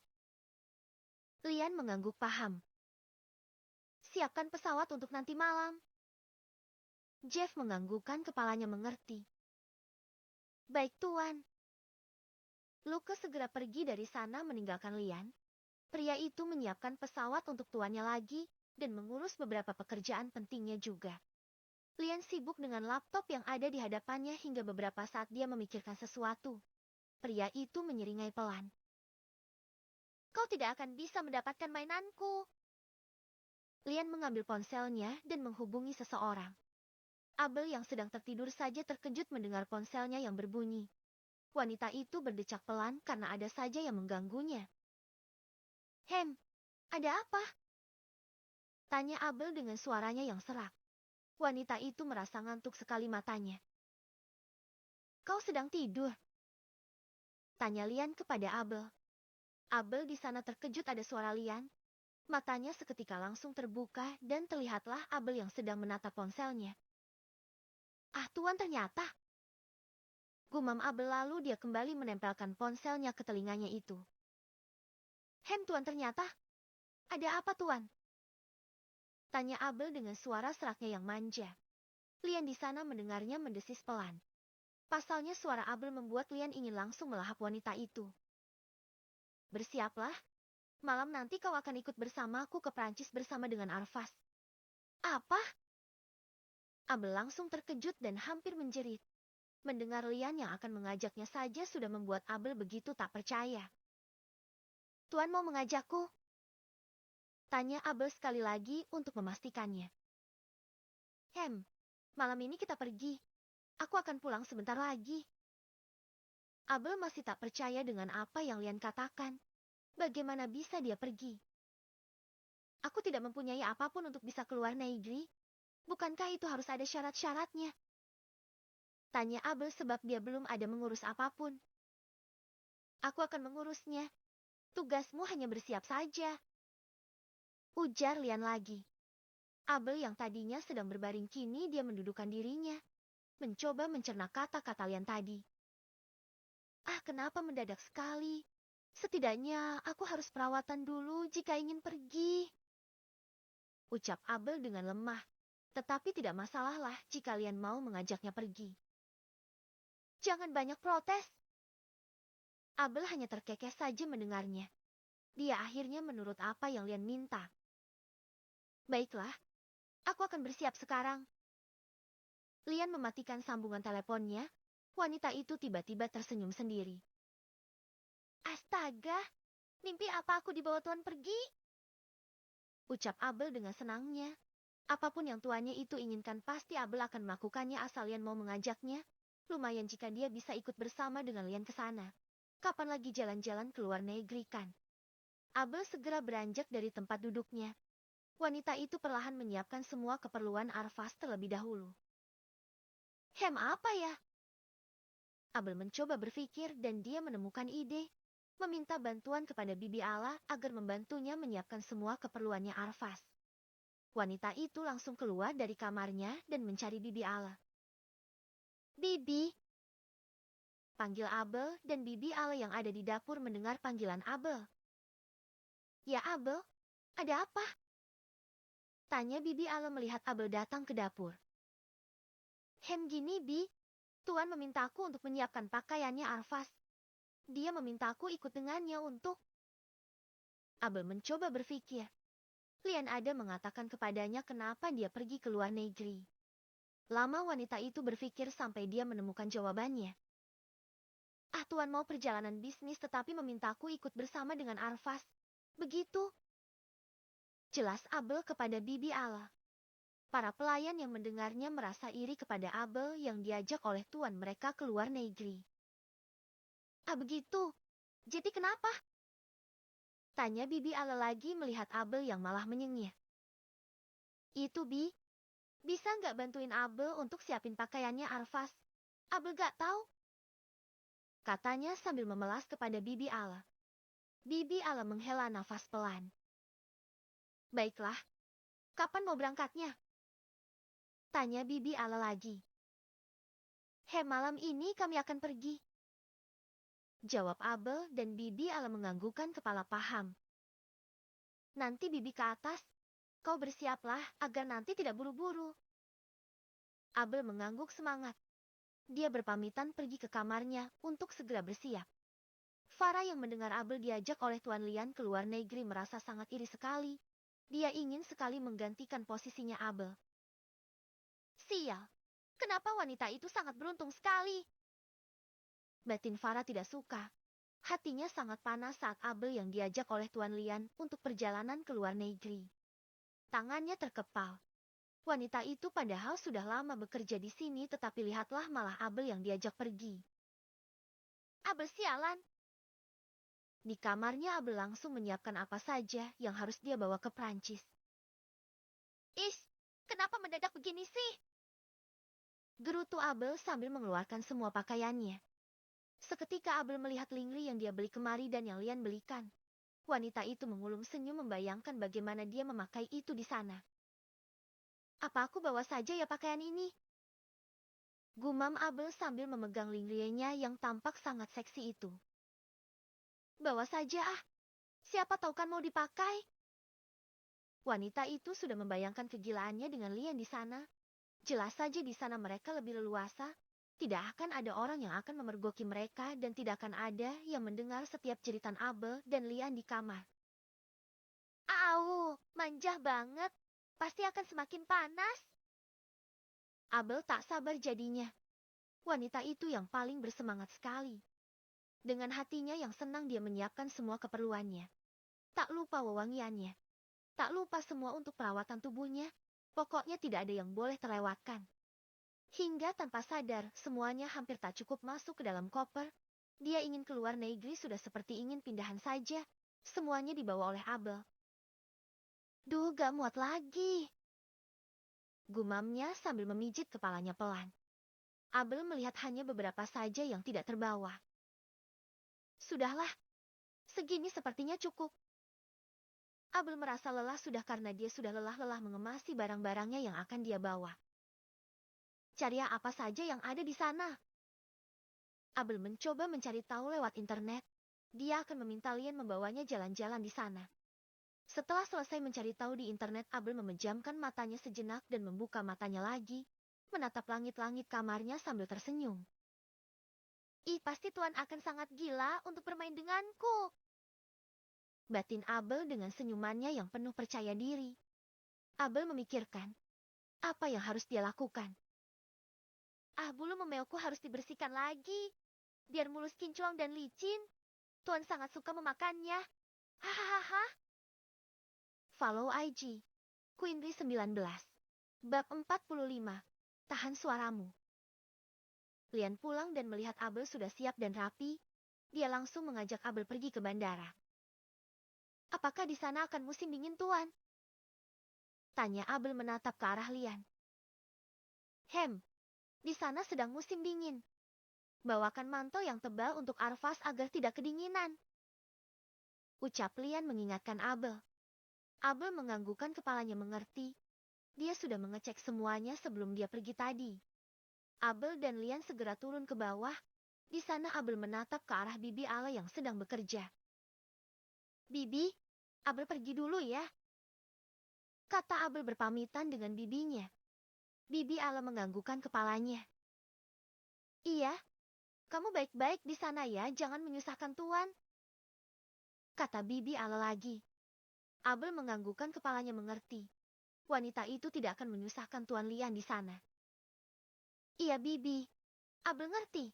Lian mengangguk paham. Siapkan pesawat untuk nanti malam. Jeff menganggukkan kepalanya mengerti. Baik tuan. Lucas segera pergi dari sana meninggalkan Lian. Pria itu menyiapkan pesawat untuk tuannya lagi dan mengurus beberapa pekerjaan pentingnya juga. Lian sibuk dengan laptop yang ada di hadapannya hingga beberapa saat dia memikirkan sesuatu. Pria itu menyeringai pelan. Kau tidak akan bisa mendapatkan mainanku. Lian mengambil ponselnya dan menghubungi seseorang. Abel yang sedang tertidur saja terkejut mendengar ponselnya yang berbunyi. Wanita itu berdecak pelan karena ada saja yang mengganggunya. Hem, ada apa? Tanya Abel dengan suaranya yang serak. Wanita itu merasa ngantuk sekali matanya. Kau sedang tidur? Tanya Lian kepada Abel. Abel di sana terkejut ada suara Lian. Matanya seketika langsung terbuka dan terlihatlah Abel yang sedang menatap ponselnya. Ah tuan ternyata. Gumam Abel lalu dia kembali menempelkan ponselnya ke telinganya itu. Hem tuan ternyata. Ada apa tuan? Tanya Abel dengan suara seraknya yang manja. Lian di sana mendengarnya mendesis pelan. Pasalnya suara Abel membuat Lian ingin langsung melahap wanita itu. Bersiaplah. Malam nanti kau akan ikut bersamaku ke Prancis bersama dengan Arvas. Apa? Abel langsung terkejut dan hampir menjerit. Mendengar Lian yang akan mengajaknya saja sudah membuat Abel begitu tak percaya. Tuan mau mengajakku? Tanya Abel sekali lagi untuk memastikannya. Hem, malam ini kita pergi. Aku akan pulang sebentar lagi. Abel masih tak percaya dengan apa yang Lian katakan. Bagaimana bisa dia pergi? Aku tidak mempunyai apapun untuk bisa keluar negeri. Bukankah itu harus ada syarat-syaratnya? Tanya Abel sebab dia belum ada mengurus apapun. Aku akan mengurusnya. Tugasmu hanya bersiap saja. Ujar Lian lagi. Abel yang tadinya sedang berbaring kini dia mendudukkan dirinya. Mencoba mencerna kata-kata Lian tadi. Ah, kenapa mendadak sekali? Setidaknya aku harus perawatan dulu jika ingin pergi. Ucap Abel dengan lemah. Tetapi tidak masalahlah jika Lian mau mengajaknya pergi. Jangan banyak protes. Abel hanya terkekeh saja mendengarnya. Dia akhirnya menurut apa yang Lian minta. Baiklah, aku akan bersiap sekarang. Lian mematikan sambungan teleponnya. Wanita itu tiba-tiba tersenyum sendiri. Astaga, mimpi apa aku dibawa tuan pergi? Ucap Abel dengan senangnya. Apapun yang tuannya itu inginkan pasti Abel akan melakukannya asal Lian mau mengajaknya. Lumayan jika dia bisa ikut bersama dengan Lian ke sana. Kapan lagi jalan-jalan ke luar negeri kan? Abel segera beranjak dari tempat duduknya. Wanita itu perlahan menyiapkan semua keperluan Arvas terlebih dahulu. Hem apa ya? Abel mencoba berpikir dan dia menemukan ide. Meminta bantuan kepada Bibi Ala agar membantunya menyiapkan semua keperluannya Arvas. Wanita itu langsung keluar dari kamarnya dan mencari Bibi Ala. Bibi, panggil Abel dan Bibi Ala yang ada di dapur mendengar panggilan Abel. Ya Abel, ada apa? Tanya Bibi Ala melihat Abel datang ke dapur. Hem gini Bi, Tuan memintaku untuk menyiapkan pakaiannya Arvas. Dia memintaku ikut dengannya untuk... Abel mencoba berpikir. Lian ada mengatakan kepadanya kenapa dia pergi ke luar negeri. Lama wanita itu berpikir sampai dia menemukan jawabannya. Ah Tuan mau perjalanan bisnis tetapi memintaku ikut bersama dengan Arvas. Begitu. Jelas Abel kepada Bibi Ala. Para pelayan yang mendengarnya merasa iri kepada Abel yang diajak oleh tuan mereka ke luar negeri. Ah begitu. Jadi kenapa? Tanya Bibi Ala lagi melihat Abel yang malah menyengih. Itu bisa nggak bantuin Abel untuk siapin pakaiannya Arvas? Abel gak tahu. Katanya sambil memelas kepada Bibi Ala. Bibi Ala menghela nafas pelan. Baiklah, kapan mau berangkatnya? Tanya Bibi Ala lagi. Malam ini kami akan pergi. Jawab Abel dan Bibi Ala menganggukkan kepala paham. Nanti Bibi ke atas, kau bersiaplah agar nanti tidak buru-buru. Abel mengangguk semangat. Dia berpamitan pergi ke kamarnya untuk segera bersiap. Farah yang mendengar Abel diajak oleh Tuan Lian ke luar negeri merasa sangat iri sekali. Dia ingin sekali menggantikan posisinya Abel. Sial, kenapa wanita itu sangat beruntung sekali? Batin Farah tidak suka. Hatinya sangat panas saat Abel yang diajak oleh Tuan Lian untuk perjalanan ke luar negeri. Tangannya terkepal. Wanita itu padahal sudah lama bekerja di sini, tetapi lihatlah malah Abel yang diajak pergi. Abel sialan. Di kamarnya Abel langsung menyiapkan apa saja yang harus dia bawa ke Prancis. Kenapa mendadak begini sih? Gerutu Abel sambil mengeluarkan semua pakaiannya. Seketika Abel melihat linggri yang dia beli kemari dan yang Lian belikan. Wanita itu mengulum senyum membayangkan bagaimana dia memakai itu di sana. Apa aku bawa saja ya pakaian ini? Gumam Abel sambil memegang linggrinya yang tampak sangat seksi itu. Bawa saja ah, siapa tahu kan mau dipakai. Wanita itu sudah membayangkan kegilaannya dengan Lian di sana. Jelas saja di sana mereka lebih leluasa. Tidak akan ada orang yang akan memergoki mereka dan tidak akan ada yang mendengar setiap jeritan Abel dan Lian di kamar. Au, manja banget. Pasti akan semakin panas. Abel tak sabar jadinya. Wanita itu yang paling bersemangat sekali. Dengan hatinya yang senang dia menyiapkan semua keperluannya. Tak lupa wewangiannya. Tak lupa semua untuk perawatan tubuhnya. Pokoknya tidak ada yang boleh terlewatkan. Hingga tanpa sadar, semuanya hampir tak cukup masuk ke dalam koper. Dia ingin keluar negeri sudah seperti ingin pindahan saja. Semuanya dibawa oleh Abel. Duh, gak muat lagi. Gumamnya sambil memijit kepalanya pelan. Abel melihat hanya beberapa saja yang tidak terbawa. Sudahlah, segini sepertinya cukup. Abel merasa lelah sudah karena dia sudah lelah-lelah mengemasi barang-barangnya yang akan dia bawa. Cari apa saja yang ada di sana. Abel mencoba mencari tahu lewat internet. Dia akan meminta Lian membawanya jalan-jalan di sana. Setelah selesai mencari tahu di internet, Abel memejamkan matanya sejenak dan membuka matanya lagi, menatap langit-langit kamarnya sambil tersenyum. Pasti Tuan akan sangat gila untuk bermain denganku. Batin Abel dengan senyumannya yang penuh percaya diri. Abel memikirkan, apa yang harus dia lakukan? Bulu memeoku harus dibersihkan lagi, biar mulus kinclong dan licin. Tuan sangat suka memakannya. Hahaha. Follow IG. Queenry 19. Bab 45. Tahan suaramu. Lian pulang dan melihat Abel sudah siap dan rapi. Dia langsung mengajak Abel pergi ke bandara. Apakah di sana akan musim dingin, Tuan? Tanya Abel menatap ke arah Lian. Di sana sedang musim dingin. Bawakan mantel yang tebal untuk Arvas agar tidak kedinginan. Ucap Lian mengingatkan Abel. Abel menganggukkan kepalanya mengerti. Dia sudah mengecek semuanya sebelum dia pergi tadi. Abel dan Lian segera turun ke bawah. Di sana Abel menatap ke arah Bibi Ala yang sedang bekerja. Bibi, Abel pergi dulu ya. Kata Abel berpamitan dengan bibinya. Bibi Ala menganggukkan kepalanya. Iya, kamu baik-baik di sana ya, jangan menyusahkan Tuan. Kata Bibi Ala lagi. Abel menganggukkan kepalanya mengerti. Wanita itu tidak akan menyusahkan Tuan Lian di sana. Iya Bibi, Abel ngerti.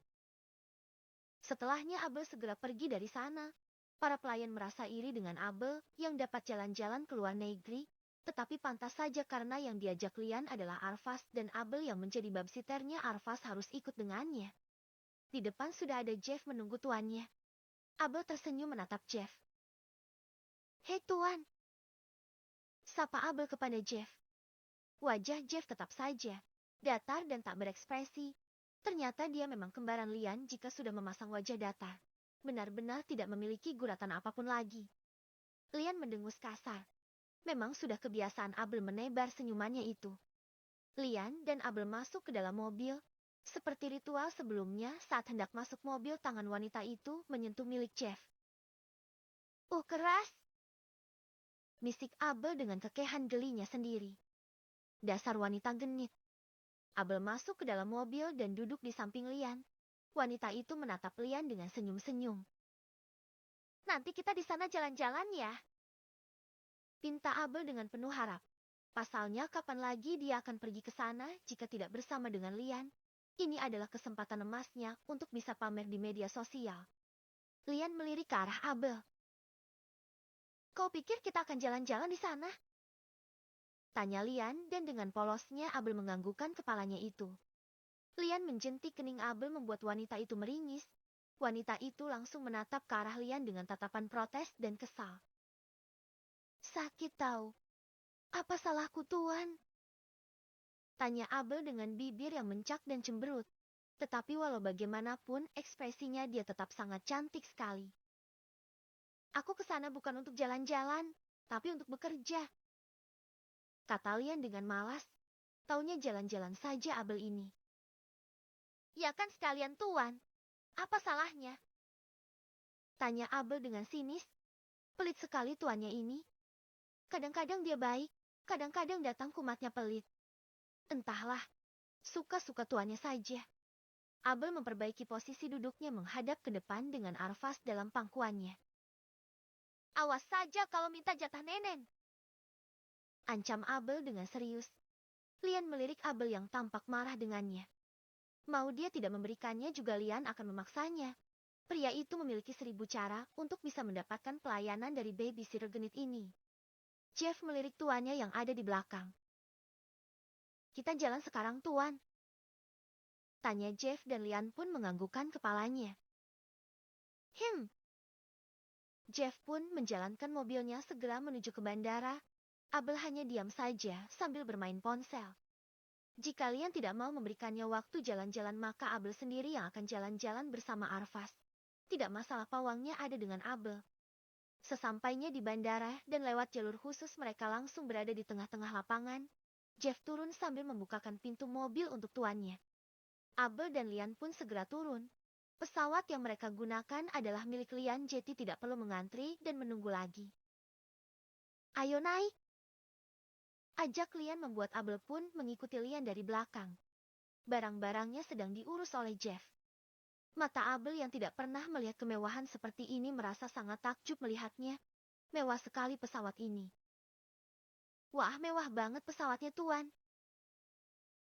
Setelahnya Abel segera pergi dari sana. Para pelayan merasa iri dengan Abel yang dapat jalan-jalan ke luar negeri. Tetapi pantas saja karena yang diajak Lian adalah Arvas dan Abel yang menjadi babsitternya Arvas harus ikut dengannya. Di depan sudah ada Jeff menunggu tuannya. Abel tersenyum menatap Jeff. Hei Tuan. Sapa Abel kepada Jeff. Wajah Jeff tetap saja datar dan tak berekspresi. Ternyata dia memang kembaran Lian jika sudah memasang wajah datar. Benar-benar tidak memiliki guratan apapun lagi. Lian mendengus kasar. Memang sudah kebiasaan Abel menebar senyumannya itu. Lian dan Abel masuk ke dalam mobil. Seperti ritual sebelumnya saat hendak masuk mobil, tangan wanita itu menyentuh milik Jeff. Keras! Misik Abel dengan kekehan gelinya sendiri. Dasar wanita genit. Abel masuk ke dalam mobil dan duduk di samping Lian. Wanita itu menatap Lian dengan senyum-senyum. Nanti kita di sana jalan-jalan ya? Pinta Abel dengan penuh harap. Pasalnya kapan lagi dia akan pergi ke sana jika tidak bersama dengan Lian? Ini adalah kesempatan emasnya untuk bisa pamer di media sosial. Lian melirik ke arah Abel. Kau pikir kita akan jalan-jalan di sana? Tanya Lian dan dengan polosnya Abel menganggukkan kepalanya itu. Lian menjentik kening Abel membuat wanita itu meringis. Wanita itu langsung menatap ke arah Lian dengan tatapan protes dan kesal. Sakit tahu. Apa salahku, Tuan? Tanya Abel dengan bibir yang mencak dan cemberut. Tetapi walau bagaimanapun ekspresinya dia tetap sangat cantik sekali. Aku ke sana bukan untuk jalan-jalan, tapi untuk bekerja. Kata Lian dengan malas. Taunya jalan-jalan saja Abel ini. Ya kan sekalian Tuan. Apa salahnya? Tanya Abel dengan sinis. Pelit sekali tuannya ini. Kadang-kadang dia baik, kadang-kadang datang kumatnya pelit. Entahlah, suka-suka tuannya saja. Abel memperbaiki posisi duduknya menghadap ke depan dengan Arfas dalam pangkuannya. Awas saja kalau minta jatah Nenen. Ancam Abel dengan serius. Lian melirik Abel yang tampak marah dengannya. Mau dia tidak memberikannya juga Lian akan memaksanya. Pria itu memiliki 1000 cara untuk bisa mendapatkan pelayanan dari babysitter genit ini. Jeff melirik tuannya yang ada di belakang. Kita jalan sekarang, Tuan. Tanya Jeff dan Lian pun menganggukkan kepalanya. Jeff pun menjalankan mobilnya segera menuju ke bandara. Abel hanya diam saja sambil bermain ponsel. Jika Lian tidak mau memberikannya waktu jalan-jalan, maka Abel sendiri yang akan jalan-jalan bersama Arfas. Tidak masalah, pawangnya ada dengan Abel. Sesampainya di bandara dan lewat jalur khusus mereka langsung berada di tengah-tengah lapangan. Jeff turun sambil membukakan pintu mobil untuk tuannya. Abel dan Lian pun segera turun. Pesawat yang mereka gunakan adalah milik Lian, jadi tidak perlu mengantri dan menunggu lagi. Ayo naik! Ajak Lian membuat Abel pun mengikuti Lian dari belakang. Barang-barangnya sedang diurus oleh Jeff. Mata Abel yang tidak pernah melihat kemewahan seperti ini merasa sangat takjub melihatnya. Mewah sekali pesawat ini. Wah, mewah banget pesawatnya, Tuan.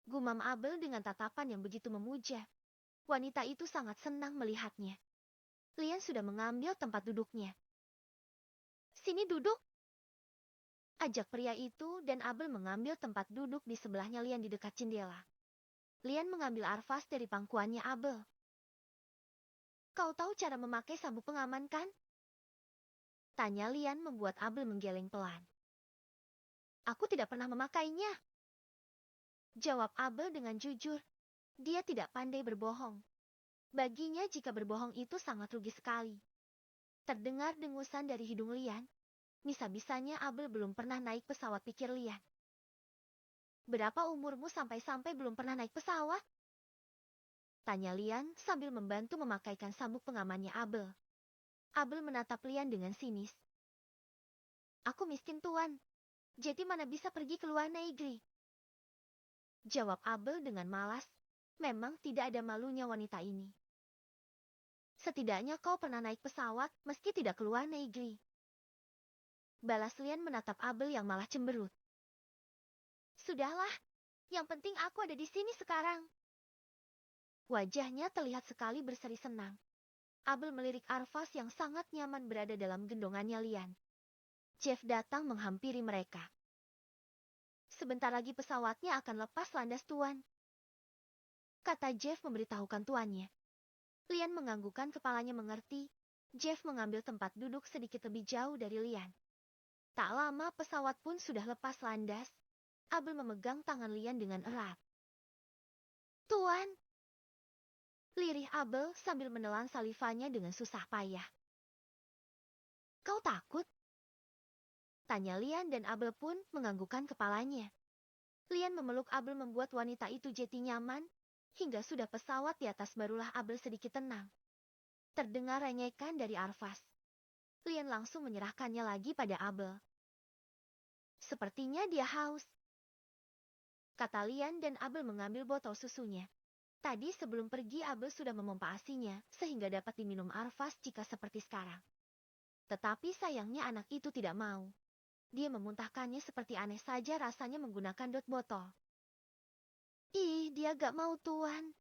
Gumam Abel dengan tatapan yang begitu memuja. Wanita itu sangat senang melihatnya. Lian sudah mengambil tempat duduknya. Sini duduk. Ajak pria itu dan Abel mengambil tempat duduk di sebelahnya Lian di dekat jendela. Lian mengambil Arfas dari pangkuannya Abel. Kau tahu cara memakai sabuk pengaman kan? Tanya Lian membuat Abel menggeleng pelan. Aku tidak pernah memakainya. Jawab Abel dengan jujur. Dia tidak pandai berbohong. Baginya jika berbohong itu sangat rugi sekali. Terdengar dengusan dari hidung Lian. Bisa-bisanya Abel belum pernah naik pesawat, pikir Lian. Berapa umurmu sampai-sampai belum pernah naik pesawat? Tanya Lian sambil membantu memakaikan sabuk pengamannya Abel. Abel menatap Lian dengan sinis. Aku miskin, Tuan. Jadi mana bisa pergi ke luar negeri? Jawab Abel dengan malas. Memang tidak ada malunya wanita ini. Setidaknya kau pernah naik pesawat meski tidak ke luar negeri. Balas Lian menatap Abel yang malah cemberut. Sudahlah, yang penting aku ada di sini sekarang. Wajahnya terlihat sekali berseri senang. Abel melirik Arfas yang sangat nyaman berada dalam gendongannya Lian. Jeff datang menghampiri mereka. Sebentar lagi pesawatnya akan lepas landas, Tuan. Kata Jeff memberitahukan tuannya. Lian menganggukkan kepalanya mengerti. Jeff mengambil tempat duduk sedikit lebih jauh dari Lian. Tak lama pesawat pun sudah lepas landas. Abel memegang tangan Lian dengan erat. Tuan! Lirih Abel sambil menelan salivanya dengan susah payah. Kau takut? Tanya Lian dan Abel pun menganggukkan kepalanya. Lian memeluk Abel membuat wanita itu jadi nyaman, hingga sudah pesawat di atas barulah Abel sedikit tenang. Terdengar rengekan dari Arvas. Lian langsung menyerahkannya lagi pada Abel. Sepertinya dia haus, kata Lian dan Abel mengambil botol susunya. Tadi sebelum pergi Abel sudah memompa asinya, sehingga dapat diminum Arvas jika seperti sekarang. Tetapi sayangnya anak itu tidak mau. Dia memuntahkannya seperti aneh saja rasanya menggunakan dot botol. Ih, dia gak mau tuan,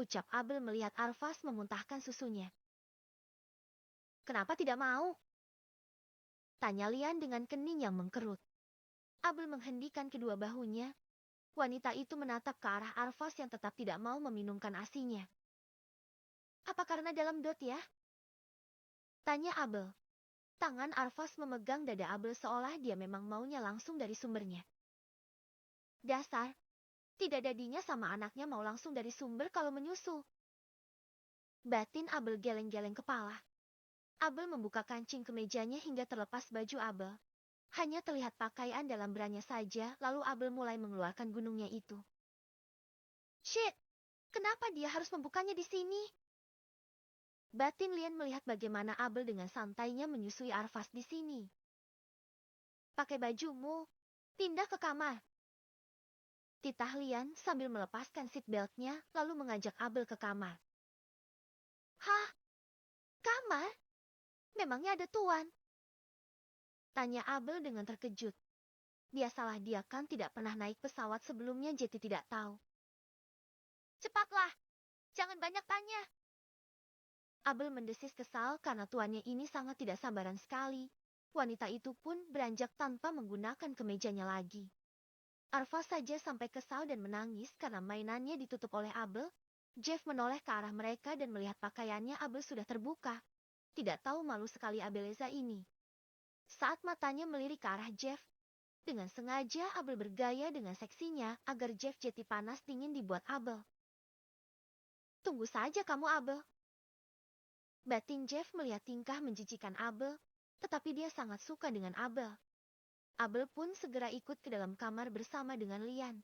ucap Abel melihat Arvas memuntahkan susunya. Kenapa tidak mau? Tanya Lian dengan kening yang mengkerut. Abel menghendikan kedua bahunya. Wanita itu menatap ke arah Arvas yang tetap tidak mau meminumkan asinya. Apa karena dalam dot ya? Tanya Abel. Tangan Arvas memegang dada Abel seolah dia memang maunya langsung dari sumbernya. Dasar, tidak dadinya sama anaknya mau langsung dari sumber kalau menyusu. Batin Abel geleng-geleng kepala. Abel membuka kancing kemejanya hingga terlepas baju Abel. Hanya terlihat pakaian dalam beranya saja, lalu Abel mulai mengeluarkan gunungnya itu. Shit, kenapa dia harus membukanya di sini? Batin Lian melihat bagaimana Abel dengan santainya menyusui Arvas di sini. Pakai bajumu, pindah ke kamar. Titah Lian sambil melepaskan seatbeltnya, lalu mengajak Abel ke kamar. Hah? Kamar? Memangnya ada tuan? Tanya Abel dengan terkejut. Biasalah dia kan tidak pernah naik pesawat sebelumnya jadi tidak tahu. Cepatlah, jangan banyak tanya. Abel mendesis kesal karena tuannya ini sangat tidak sabaran sekali. Wanita itu pun beranjak tanpa menggunakan kemejanya lagi. Arva saja sampai kesal dan menangis karena mainannya ditutup oleh Abel. Jeff menoleh ke arah mereka dan melihat pakaiannya Abel sudah terbuka. Tidak tahu malu sekali Abeleza ini. Saat matanya melirik ke arah Jeff, dengan sengaja Abel bergaya dengan seksinya agar Jeff jadi panas dingin dibuat Abel. Tunggu saja kamu Abel. Batin Jeff melihat tingkah menjijikan Abel, tetapi dia sangat suka dengan Abel. Abel pun segera ikut ke dalam kamar bersama dengan Lian.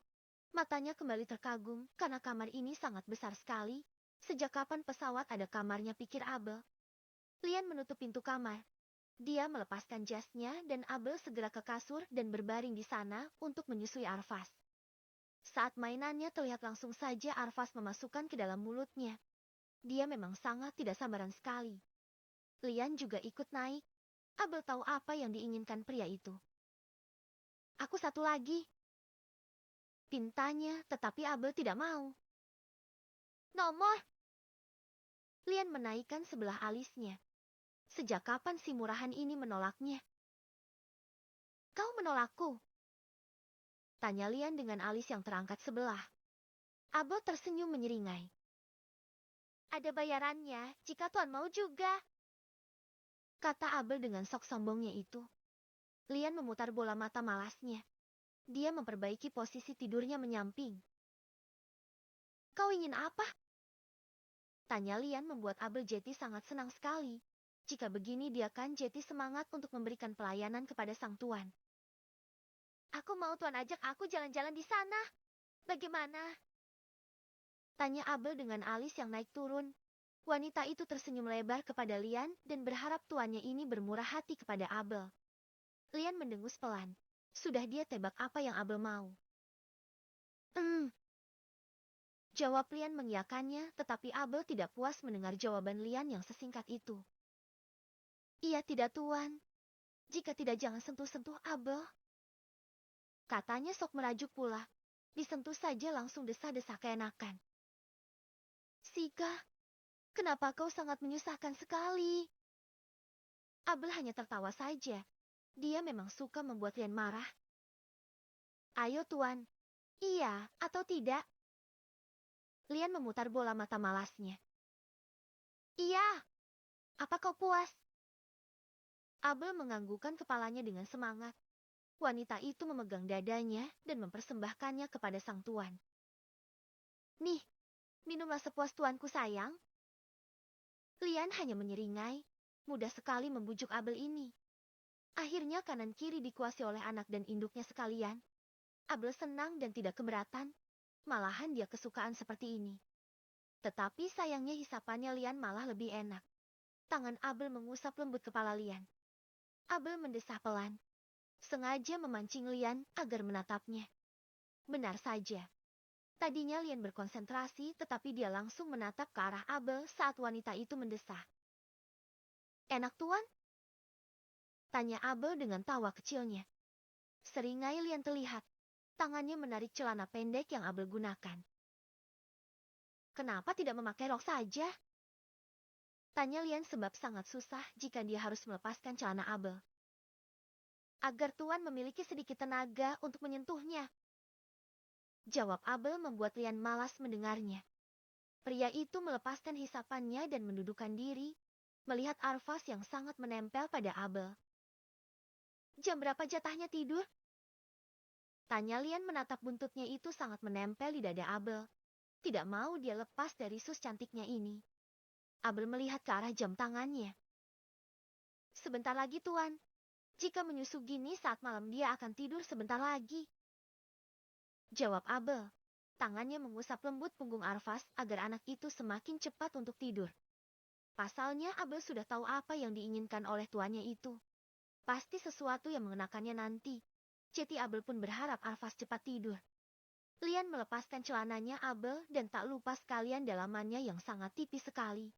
Matanya kembali terkagum karena kamar ini sangat besar sekali. Sejak kapan pesawat ada kamarnya, pikir Abel. Lian menutup pintu kamar. Dia melepaskan jasnya dan Abel segera ke kasur dan berbaring di sana untuk menyusui Arvas. Saat mainannya terlihat langsung saja Arvas memasukkan ke dalam mulutnya. Dia memang sangat tidak sabaran sekali. Lian juga ikut naik. Abel tahu apa yang diinginkan pria itu. Aku satu lagi. Pintanya, tetapi Abel tidak mau. Nomor. Lian menaikkan sebelah alisnya. Sejak kapan si murahan ini menolaknya? Kau menolakku? Tanya Lian dengan alis yang terangkat sebelah. Abel tersenyum menyeringai. Ada bayarannya jika tuan mau juga. Kata Abel dengan sok sombongnya itu. Lian memutar bola mata malasnya. Dia memperbaiki posisi tidurnya menyamping. Kau ingin apa? Tanya Lian membuat Abel jadi sangat senang sekali. Jika begini dia kan jadi semangat untuk memberikan pelayanan kepada sang tuan. Aku mau tuan ajak aku jalan-jalan di sana. Bagaimana? Tanya Abel dengan alis yang naik turun. Wanita itu tersenyum lebar kepada Lian dan berharap tuannya ini bermurah hati kepada Abel. Lian mendengus pelan. Sudah dia tebak apa yang Abel mau. Jawab Lian mengiyakannya, tetapi Abel tidak puas mendengar jawaban Lian yang sesingkat itu. Iya tidak tuan. Jika tidak jangan sentuh-sentuh Abel. Katanya sok merajuk pula. Disentuh saja langsung desah-desah keenakan. Sika, kenapa kau sangat menyusahkan sekali? Abel hanya tertawa saja. Dia memang suka membuat Lian marah. Ayo tuan. Iya atau tidak? Lian memutar bola mata malasnya. Iya. Apa kau puas? Abel menganggukkan kepalanya dengan semangat. Wanita itu memegang dadanya dan mempersembahkannya kepada sang tuan. Nih, minumlah sepuas tuanku sayang. Lian hanya menyeringai, mudah sekali membujuk Abel ini. Akhirnya kanan kiri dikuasai oleh anak dan induknya sekalian. Abel senang dan tidak keberatan. Malahan dia kesukaan seperti ini. Tetapi sayangnya hisapannya Lian malah lebih enak. Tangan Abel mengusap lembut kepala Lian. Abel mendesah pelan. Sengaja memancing Lian agar menatapnya. Benar saja. Tadinya Lian berkonsentrasi tetapi dia langsung menatap ke arah Abel saat wanita itu mendesah. Enak tuan? Tanya Abel dengan tawa kecilnya. Seringai Lian terlihat. Tangannya menarik celana pendek yang Abel gunakan. Kenapa tidak memakai rok saja? Tanya Lian sebab sangat susah jika dia harus melepaskan celana Abel. Agar tuan memiliki sedikit tenaga untuk menyentuhnya. Jawab Abel membuat Lian malas mendengarnya. Pria itu melepaskan hisapannya dan mendudukkan diri, melihat Arvas yang sangat menempel pada Abel. Jam berapa jatahnya tidur? Tanya Lian menatap buntutnya itu sangat menempel di dada Abel. Tidak mau dia lepas dari sus cantiknya ini. Abel melihat ke arah jam tangannya. Sebentar lagi tuan. Jika menyusu gini saat malam dia akan tidur sebentar lagi. Jawab Abel. Tangannya mengusap lembut punggung Arvas agar anak itu semakin cepat untuk tidur. Pasalnya Abel sudah tahu apa yang diinginkan oleh tuannya itu. Pasti sesuatu yang mengenakannya nanti. Jadi Abel pun berharap Arvas cepat tidur. Lian melepaskan celananya Abel dan tak lupa sekalian dalamannya yang sangat tipis sekali.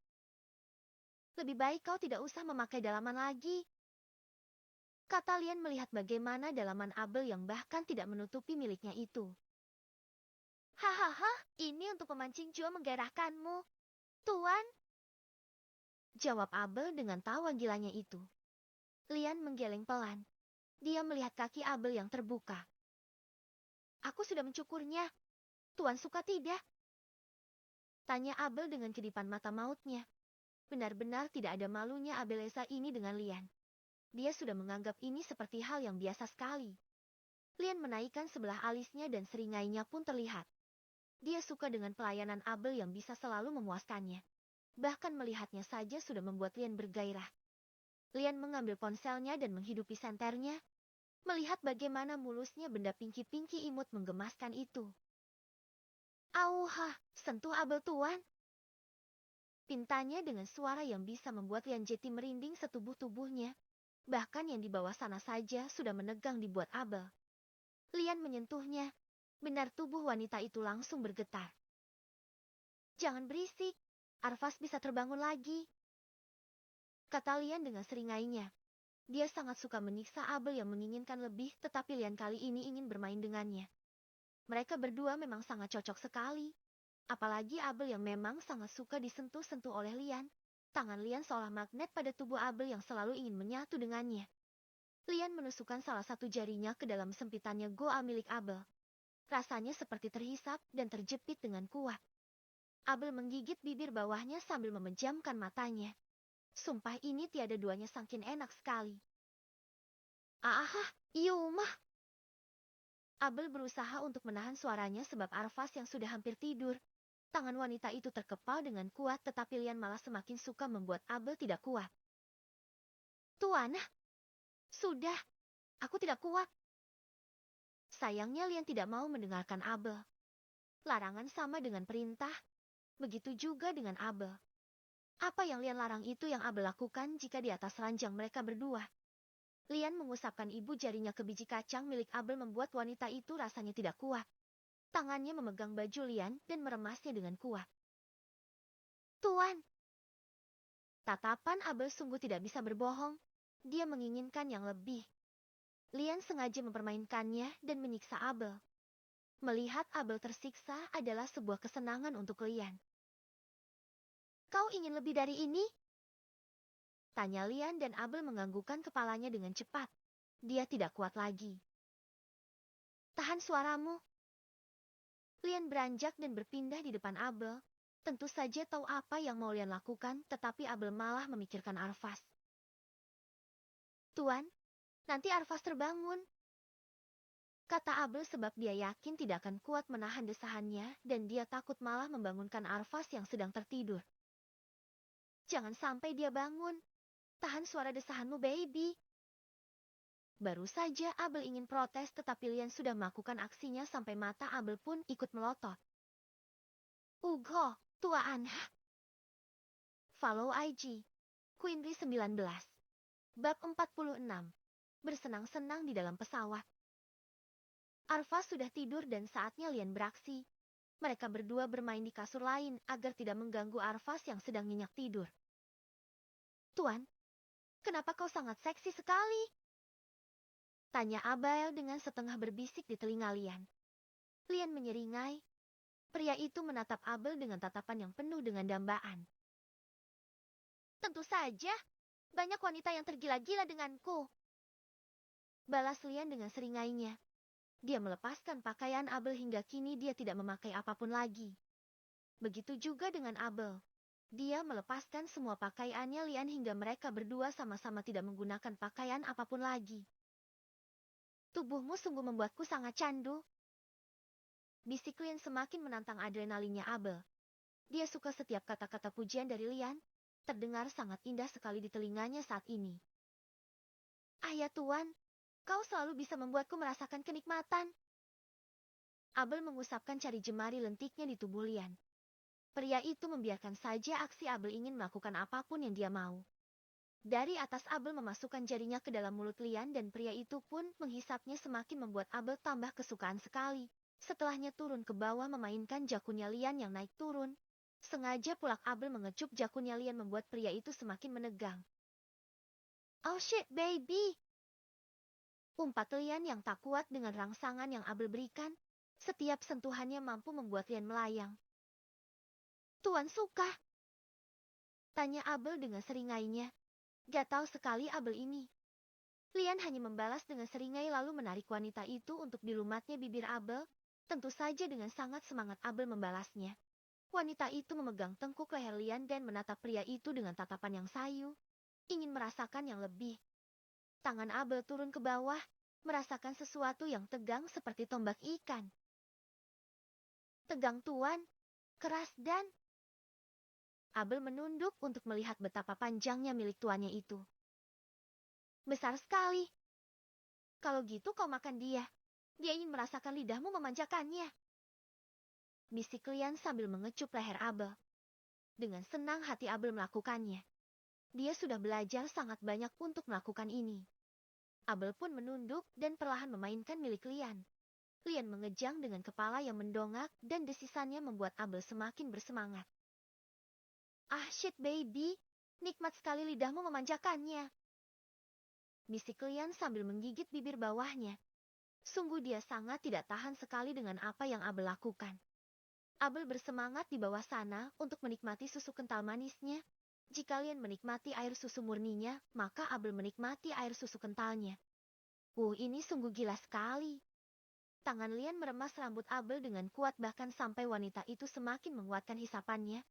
Lebih baik kau tidak usah memakai dalaman lagi. Kata Lian melihat bagaimana dalaman Abel yang bahkan tidak menutupi miliknya itu. Hahaha, ini untuk memancing Joe menggairahkanmu. Tuan. Jawab Abel dengan tawa gilanya itu. Lian menggeleng pelan. Dia melihat kaki Abel yang terbuka. Aku sudah mencukurnya. Tuan suka tidak? Tanya Abel dengan kedipan mata mautnya. Benar-benar tidak ada malunya Abelesa ini dengan Lian. Dia sudah menganggap ini seperti hal yang biasa sekali. Lian menaikkan sebelah alisnya dan seringainya pun terlihat. Dia suka dengan pelayanan Abel yang bisa selalu memuaskannya. Bahkan melihatnya saja sudah membuat Lian bergairah. Lian mengambil ponselnya dan menghidupi senternya. Melihat bagaimana mulusnya benda pinky-pinky imut menggemaskan itu. Auha, sentuh Abel tuan. Pintanya dengan suara yang bisa membuat Lian Jeti merinding setubuh-tubuhnya. Bahkan yang di bawah sana saja sudah menegang dibuat Abel. Lian menyentuhnya. Benar tubuh wanita itu langsung bergetar. Jangan berisik. Arvas bisa terbangun lagi. Kata Lian dengan seringainya. Dia sangat suka menyiksa Abel yang menginginkan lebih, tetapi Lian kali ini ingin bermain dengannya. Mereka berdua memang sangat cocok sekali. Apalagi Abel yang memang sangat suka disentuh-sentuh oleh Lian. Tangan Lian seolah magnet pada tubuh Abel yang selalu ingin menyatu dengannya. Lian menusukkan salah satu jarinya ke dalam sempitannya goa milik Abel. Rasanya seperti terhisap dan terjepit dengan kuat. Abel menggigit bibir bawahnya sambil memejamkan matanya. Sumpah ini tiada duanya saking enak sekali. Ahah, Yumah. Abel berusaha untuk menahan suaranya sebab Arvas yang sudah hampir tidur. Tangan wanita itu terkepal dengan kuat tetapi Lian malah semakin suka membuat Abel tidak kuat. Tuan, sudah, aku tidak kuat. Sayangnya Lian tidak mau mendengarkan Abel. Larangan sama dengan perintah. Begitu juga dengan Abel. Apa yang Lian larang itu yang Abel lakukan jika di atas ranjang mereka berdua. Lian mengusapkan ibu jarinya ke biji kacang milik Abel membuat wanita itu rasanya tidak kuat. Tangannya memegang baju Lian dan meremasnya dengan kuat. Tuan! Tatapan Abel sungguh tidak bisa berbohong. Dia menginginkan yang lebih. Lian sengaja mempermainkannya dan menyiksa Abel. Melihat Abel tersiksa adalah sebuah kesenangan untuk Lian. Kau ingin lebih dari ini? Tanya Lian dan Abel menganggukkan kepalanya dengan cepat. Dia tidak kuat lagi. Tahan suaramu. Lian beranjak dan berpindah di depan Abel. Tentu saja tahu apa yang mau Lian lakukan, tetapi Abel malah memikirkan Arvas. Tuan, nanti Arvas terbangun. kata Abel sebab dia yakin tidak akan kuat menahan desahannya dan dia takut malah membangunkan Arvas yang sedang tertidur. Jangan sampai dia bangun. Tahan suara desahanmu, baby. Baru saja Abel ingin protes tetapi Lian sudah melakukan aksinya sampai mata Abel pun ikut melotot. Ugho, tua aneh. Follow IG. Queenry 19. Bab 46. Bersenang-senang di dalam pesawat. Arvas sudah tidur dan saatnya Lian beraksi. Mereka berdua bermain di kasur lain agar tidak mengganggu Arvas yang sedang nyenyak tidur. Tuan, kenapa kau sangat seksi sekali? Tanya Abel dengan setengah berbisik di telinga Lian. Lian menyeringai. Pria itu menatap Abel dengan tatapan yang penuh dengan dambaan. Tentu saja, banyak wanita yang tergila-gila denganku. Balas Lian dengan seringainya. Dia melepaskan pakaian Abel hingga kini dia tidak memakai apapun lagi. Begitu juga dengan Abel. Dia melepaskan semua pakaiannya Lian hingga mereka berdua sama-sama tidak menggunakan pakaian apapun lagi. Tubuhmu sungguh membuatku sangat candu. Bisik Lian semakin menantang adrenalinnya Abel. Dia suka setiap kata-kata pujian dari Lian. Terdengar sangat indah sekali di telinganya saat ini. Ya Tuan, kau selalu bisa membuatku merasakan kenikmatan. Abel mengusapkan cari jemari lentiknya di tubuh Lian. Pria itu membiarkan saja aksi Abel ingin melakukan apapun yang dia mau. Dari atas Abel memasukkan jarinya ke dalam mulut Lian dan pria itu pun menghisapnya semakin membuat Abel tambah kesukaan sekali. Setelahnya turun ke bawah memainkan jakunya Lian yang naik turun. Sengaja pula Abel mengecup jakunya Lian membuat pria itu semakin menegang. Oh shit baby! Umpat Lian yang tak kuat dengan rangsangan yang Abel berikan. Setiap sentuhannya mampu membuat Lian melayang. Tuan suka? Tanya Abel dengan seringainya. Gatal sekali Abel ini. Lian hanya membalas dengan seringai lalu menarik wanita itu untuk dilumatnya bibir Abel. Tentu saja dengan sangat semangat Abel membalasnya. Wanita itu memegang tengkuk leher Lian dan menatap pria itu dengan tatapan yang sayu. Ingin merasakan yang lebih. Tangan Abel turun ke bawah, merasakan sesuatu yang tegang seperti tombak ikan. Tegang Tuan, keras dan... Abel menunduk untuk melihat betapa panjangnya milik tuannya itu. Besar sekali. Kalau gitu kau makan dia. Dia ingin merasakan lidahmu memanjakannya. Bisik Lian sambil mengecup leher Abel. Dengan senang hati Abel melakukannya. Dia sudah belajar sangat banyak untuk melakukan ini. Abel pun menunduk dan perlahan memainkan milik Lian. Lian mengejang dengan kepala yang mendongak dan desisannya membuat Abel semakin bersemangat. Ah shit baby, nikmat sekali lidahmu memanjakannya. Bisik Lian sambil menggigit bibir bawahnya. Sungguh dia sangat tidak tahan sekali dengan apa yang Abel lakukan. Abel bersemangat di bawah sana untuk menikmati susu kental manisnya. Jika Lian menikmati air susu murninya, maka Abel menikmati air susu kentalnya. Ini sungguh gila sekali. Tangan Lian meremas rambut Abel dengan kuat bahkan sampai wanita itu semakin menguatkan hisapannya.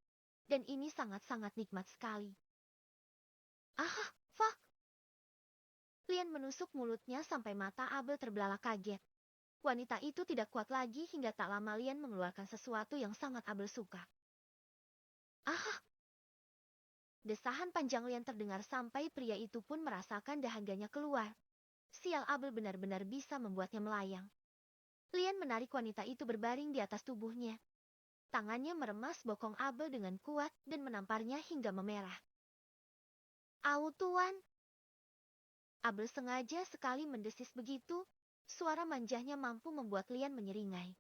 Dan ini sangat-sangat nikmat sekali. Ah, fuck! Lian menusuk mulutnya sampai mata Abel terbelalak kaget. Wanita itu tidak kuat lagi hingga tak lama Lian mengeluarkan sesuatu yang sangat Abel suka. Ah! Desahan panjang Lian terdengar sampai pria itu pun merasakan dahaganya keluar. Sial Abel benar-benar bisa membuatnya melayang. Lian menarik wanita itu berbaring di atas tubuhnya. Tangannya meremas bokong Abel dengan kuat dan menamparnya hingga memerah. Au Tuan! Abel sengaja sekali mendesis begitu, suara manjanya mampu membuat Lian menyeringai.